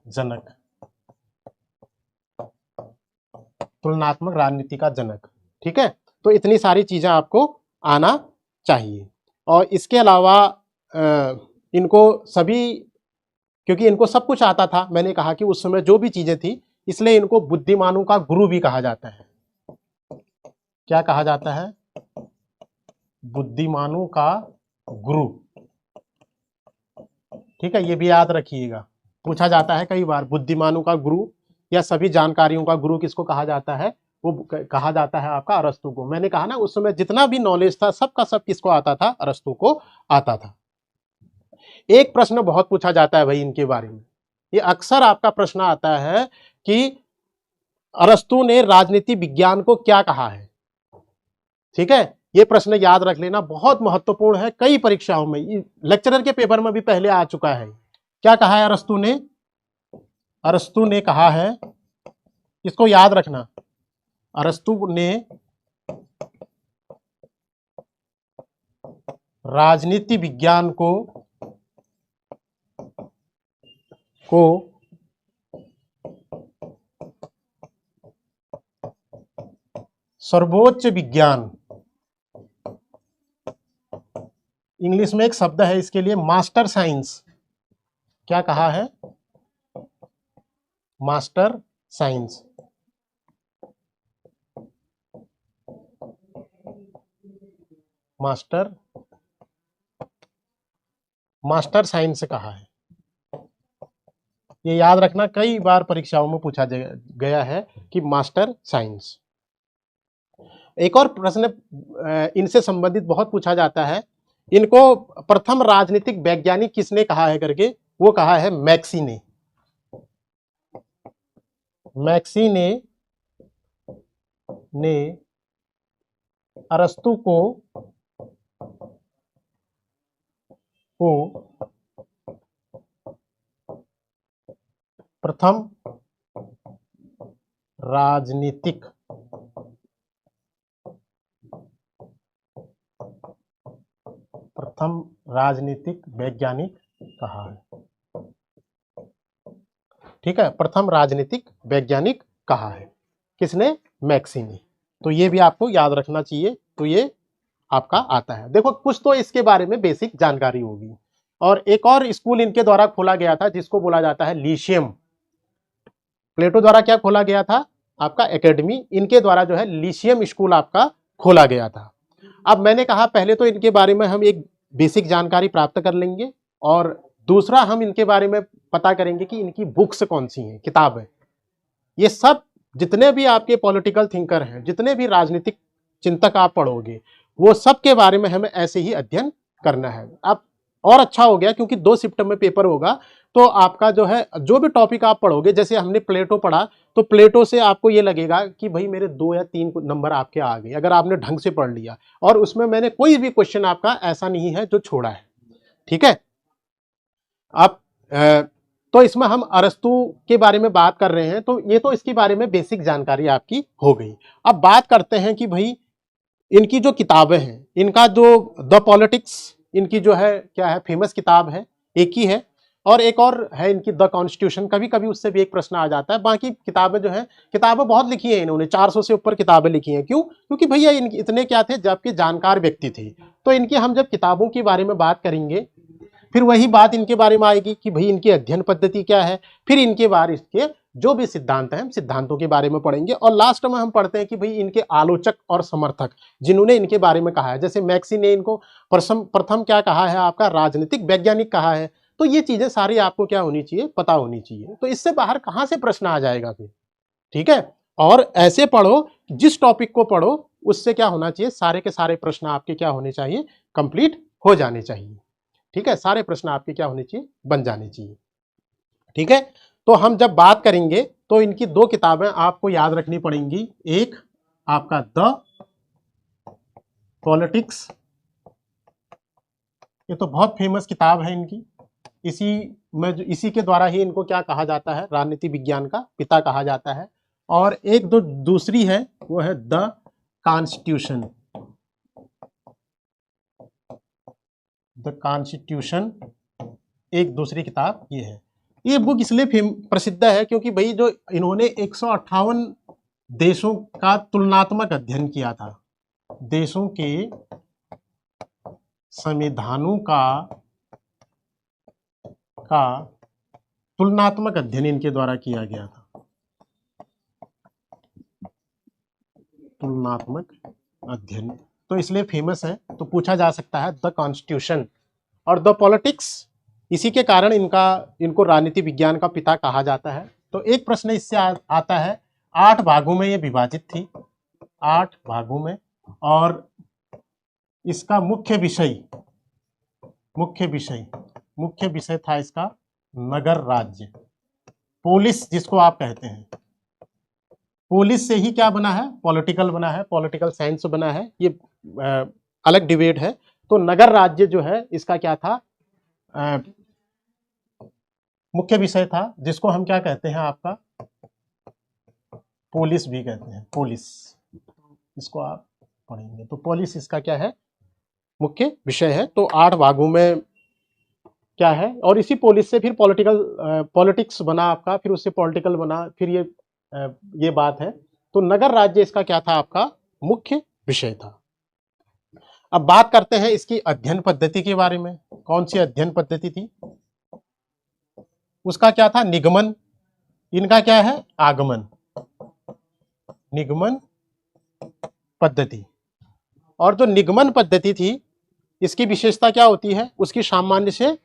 जनक, तुलनात्मक राजनीति का जनक, ठीक है। तो इतनी सारी चीजें आपको आना चाहिए। और इसके अलावा इनको सभी, क्योंकि इनको सब कुछ आता था, मैंने कहा कि उस समय जो भी चीजें थी, इसलिए इनको बुद्धिमानों का गुरु भी कहा जाता है। क्या कहा जाता है, बुद्धिमानों का गुरु, ठीक है। ये भी याद रखिएगा, पूछा जाता है कई बार, बुद्धिमानों का गुरु या सभी जानकारियों का गुरु किसको कहा जाता है, वो कहा जाता है आपका अरस्तु को। मैंने कहा ना उस समय जितना भी नॉलेज था सबका सब किसको आता था, अरस्तु को आता था। एक प्रश्न बहुत पूछा जाता है भाई इनके बारे में, ये अक्सर आपका प्रश्न आता है कि अरस्तु ने राजनीति विज्ञान को क्या कहा है, ठीक है। ये प्रश्न याद रख लेना, बहुत महत्वपूर्ण है, कई परीक्षाओं में, लेक्चरर के पेपर में भी पहले आ चुका है। क्या कहा है अरस्तु ने, अरस्तु ने कहा है, इसको याद रखना, अरस्तु ने राजनीति विज्ञान को सर्वोच्च विज्ञान, इंग्लिश में एक शब्द है इसके लिए, मास्टर साइंस। क्या कहा है, मास्टर साइंस, मास्टर साइंस कहा है। ये याद रखना, कई बार परीक्षाओं में पूछा गया है कि मास्टर साइंस। एक और प्रश्न इनसे संबंधित बहुत पूछा जाता है, इनको प्रथम राजनीतिक वैज्ञानिक किसने कहा है करके, वो कहा है मैक्सी ने। मैक्सी ने अरस्तु को प्रथम राजनीतिक वैज्ञानिक कहा है। ठीक है, प्रथम राजनीतिक वैज्ञानिक कहा है किसने, मैक्सी ने। तो ये भी आपको याद रखना चाहिए। तो ये आपका आता है। देखो कुछ तो इसके बारे में बेसिक जानकारी होगी। और एक और स्कूल इनके द्वारा खोला गया था जिसको बोला जाता है लीशियम। प्लेटो द्वारा क्या खोला गया था आपका, एकेडमी। इनके द्वारा जो है लीशियम स्कूल आपका खोला गया था। अब मैंने कहा पहले तो इनके बारे में हम एक बेसिक जानकारी प्राप्त कर लेंगे, और दूसरा हम इनके बारे में पता करेंगे कि इनकी बुक्स कौन सी हैं, किताब है। ये सब जितने भी आपके पॉलिटिकल थिंकर हैं, जितने भी राजनीतिक चिंतक आप पढ़ोगे, वो सब के बारे में हमें ऐसे ही अध्ययन करना है। अब और अच्छा हो गया क्योंकि 2 शिफ्ट में पेपर होगा, तो आपका जो है जो भी टॉपिक आप पढ़ोगे, जैसे हमने प्लेटो पढ़ा, तो प्लेटो से आपको ये लगेगा कि भाई मेरे 2 या 3 नंबर आपके आ गए अगर आपने ढंग से पढ़ लिया। और उसमें मैंने कोई भी क्वेश्चन आपका ऐसा नहीं है जो छोड़ा है। ठीक है, अब तो इसमें हम अरस्तु के बारे में बात कर रहे हैं, तो ये तो इसके बारे में बेसिक जानकारी आपकी हो गई। अब बात करते हैं कि भाई इनकी जो किताबें हैं, इनका जो द पॉलिटिक्स इनकी जो है क्या है, फेमस किताब है, एक ही है। और एक और है इनकी द कॉन्स्टिट्यूशन, कभी कभी उससे भी एक प्रश्न आ जाता है। बाकी किताबें जो है, किताबें बहुत लिखी है इन्होंने, 400 से ऊपर किताबें लिखी हैं। क्यों? क्योंकि भैया इतने क्या थे, जबकि जानकार व्यक्ति थे। तो इनकी हम जब किताबों के बारे में बात करेंगे, फिर वही बात इनके बारे में आएगी कि भाई इनकी अध्ययन पद्धति क्या है, फिर इनके बारे इसके जो भी सिद्धांत हैं, हम सिद्धांतों के बारे में पढ़ेंगे। और लास्ट में हम पढ़ते हैं कि भाई इनके आलोचक और समर्थक जिन्होंने इनके बारे में कहा है, जैसे मैक्सी ने इनको प्रथम क्या कहा है आपका, राजनीतिक वैज्ञानिक कहा है। तो ये चीजें सारी आपको क्या होनी चाहिए, पता होनी चाहिए। तो इससे बाहर कहां से प्रश्न आ जाएगा फिर। ठीक है, और ऐसे पढ़ो, जिस टॉपिक को पढ़ो उससे क्या होना चाहिए, सारे के सारे प्रश्न आपके क्या होने चाहिए, कंप्लीट हो जाने चाहिए। ठीक है, सारे प्रश्न आपके क्या होने चाहिए, बन जाने चाहिए। ठीक है, तो हम जब बात करेंगे तो इनकी 2 किताबें आपको याद रखनी पड़ेंगी। एक आपका द पॉलिटिक्स, ये तो बहुत फेमस किताब है इनकी। इसी के द्वारा ही इनको क्या कहा जाता है, राजनीति विज्ञान का पिता कहा जाता है। और एक दो दूसरी है, वो है द कॉन्स्टिट्यूशन। द कॉन्स्टिट्यूशन एक दूसरी किताब ये है। ये बुक इसलिए प्रसिद्ध है क्योंकि भाई जो इन्होंने 158 देशों का तुलनात्मक अध्ययन किया था। देशों के संविधानों का तुलनात्मक अध्ययन इनके द्वारा किया गया था। तुलनात्मक अध्ययन तो इसलिए फेमस है। तो पूछा जा सकता है द कॉन्स्टिट्यूशन और द पॉलिटिक्स, इसी के कारण इनको राजनीति विज्ञान का पिता कहा जाता है। तो एक प्रश्न इससे आता है, 8 भागों में ये विभाजित थी, 8 भागों में। और इसका मुख्य विषय था इसका नगर राज्य, पोलिस जिसको आप कहते हैं। पोलिस से ही क्या बना है, पॉलिटिकल बना है, पॉलिटिकल साइंस बना है। ये अलग डिबेट है। तो नगर राज्य जो है इसका क्या था, मुख्य विषय था, जिसको हम क्या कहते हैं आपका, पोलिस भी कहते हैं। पोलिस, इसको आप पढ़ेंगे तो पोलिस इसका क्या है, मुख्य विषय है। तो 8 भागों में क्या है, और इसी पोलिस से फिर पॉलिटिक्स बना आपका, फिर उससे पॉलिटिकल बना, फिर ये बात है। तो नगर राज्य इसका क्या था, आपका मुख्य विषय था। अब बात करते हैं इसकी अध्ययन पद्धति के बारे में। कौन सी अध्ययन पद्धति थी, उसका क्या था, निगमन। इनका क्या है, आगमन, निगमन पद्धति। और जो निगमन पद्धति थी, इसकी विशेषता क्या होती है, उसकी सामान्य से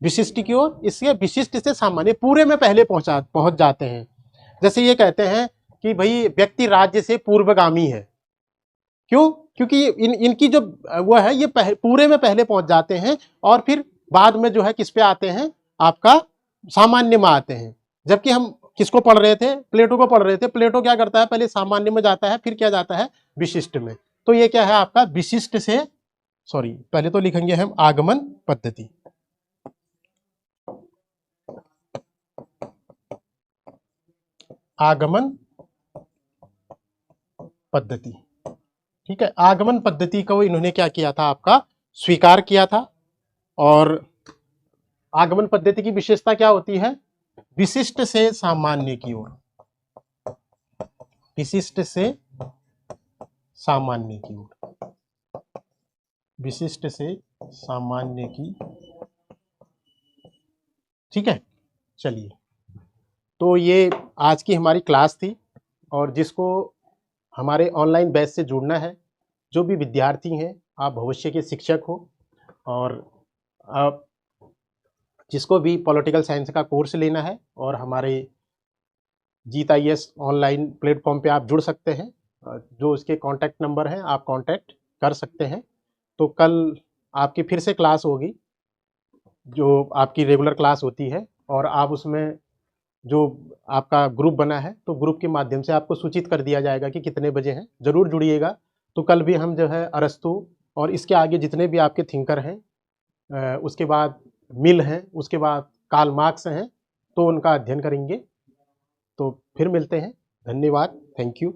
विशिष्ट की ओर, इसके विशिष्ट से सामान्य पूरे में पहले पहुंच जाते हैं। जैसे ये कहते हैं कि भाई व्यक्ति राज्य से पूर्वगामी है, क्यों? क्योंकि इनकी जो वो है ये पूरे में पहले पहुंच जाते हैं और फिर बाद में जो है किस पे आते हैं, आपका सामान्य में आते हैं। जबकि हम किसको पढ़ रहे थे, प्लेटो को पढ़ रहे थे। प्लेटो क्या करता है, पहले सामान्य में जाता है, फिर क्या जाता है, विशिष्ट में। तो ये क्या है आपका विशिष्ट से, सॉरी पहले तो लिखेंगे हम आगमन पद्धति। आगमन पद्धति, ठीक है। आगमन पद्धति को इन्होंने क्या किया था, आपका स्वीकार किया था। और आगमन पद्धति की विशेषता क्या होती है, विशिष्ट से सामान्य की ओर, विशिष्ट से सामान्य की ओर, विशिष्ट से सामान्य की, ठीक है। चलिए, तो ये आज की हमारी क्लास थी। और जिसको हमारे ऑनलाइन बैच से जुड़ना है, जो भी विद्यार्थी हैं, आप भविष्य के शिक्षक हो, और आप जिसको भी पॉलिटिकल साइंस का कोर्स लेना है और हमारे जीत आईएएस ऑनलाइन प्लेटफॉर्म पे आप जुड़ सकते हैं। जो उसके कॉन्टैक्ट नंबर हैं, आप कॉन्टैक्ट कर सकते हैं। तो कल आपकी फिर से क्लास होगी, जो आपकी रेगुलर क्लास होती है, और आप उसमें जो आपका ग्रुप बना है, तो ग्रुप के माध्यम से आपको सूचित कर दिया जाएगा कि कितने बजे हैं। ज़रूर जुड़िएगा। तो कल भी हम जो है अरस्तु और इसके आगे जितने भी आपके थिंकर हैं, उसके बाद मिल हैं, उसके बाद कार्ल मार्क्स हैं, तो उनका अध्ययन करेंगे। तो फिर मिलते हैं। धन्यवाद। Thank you.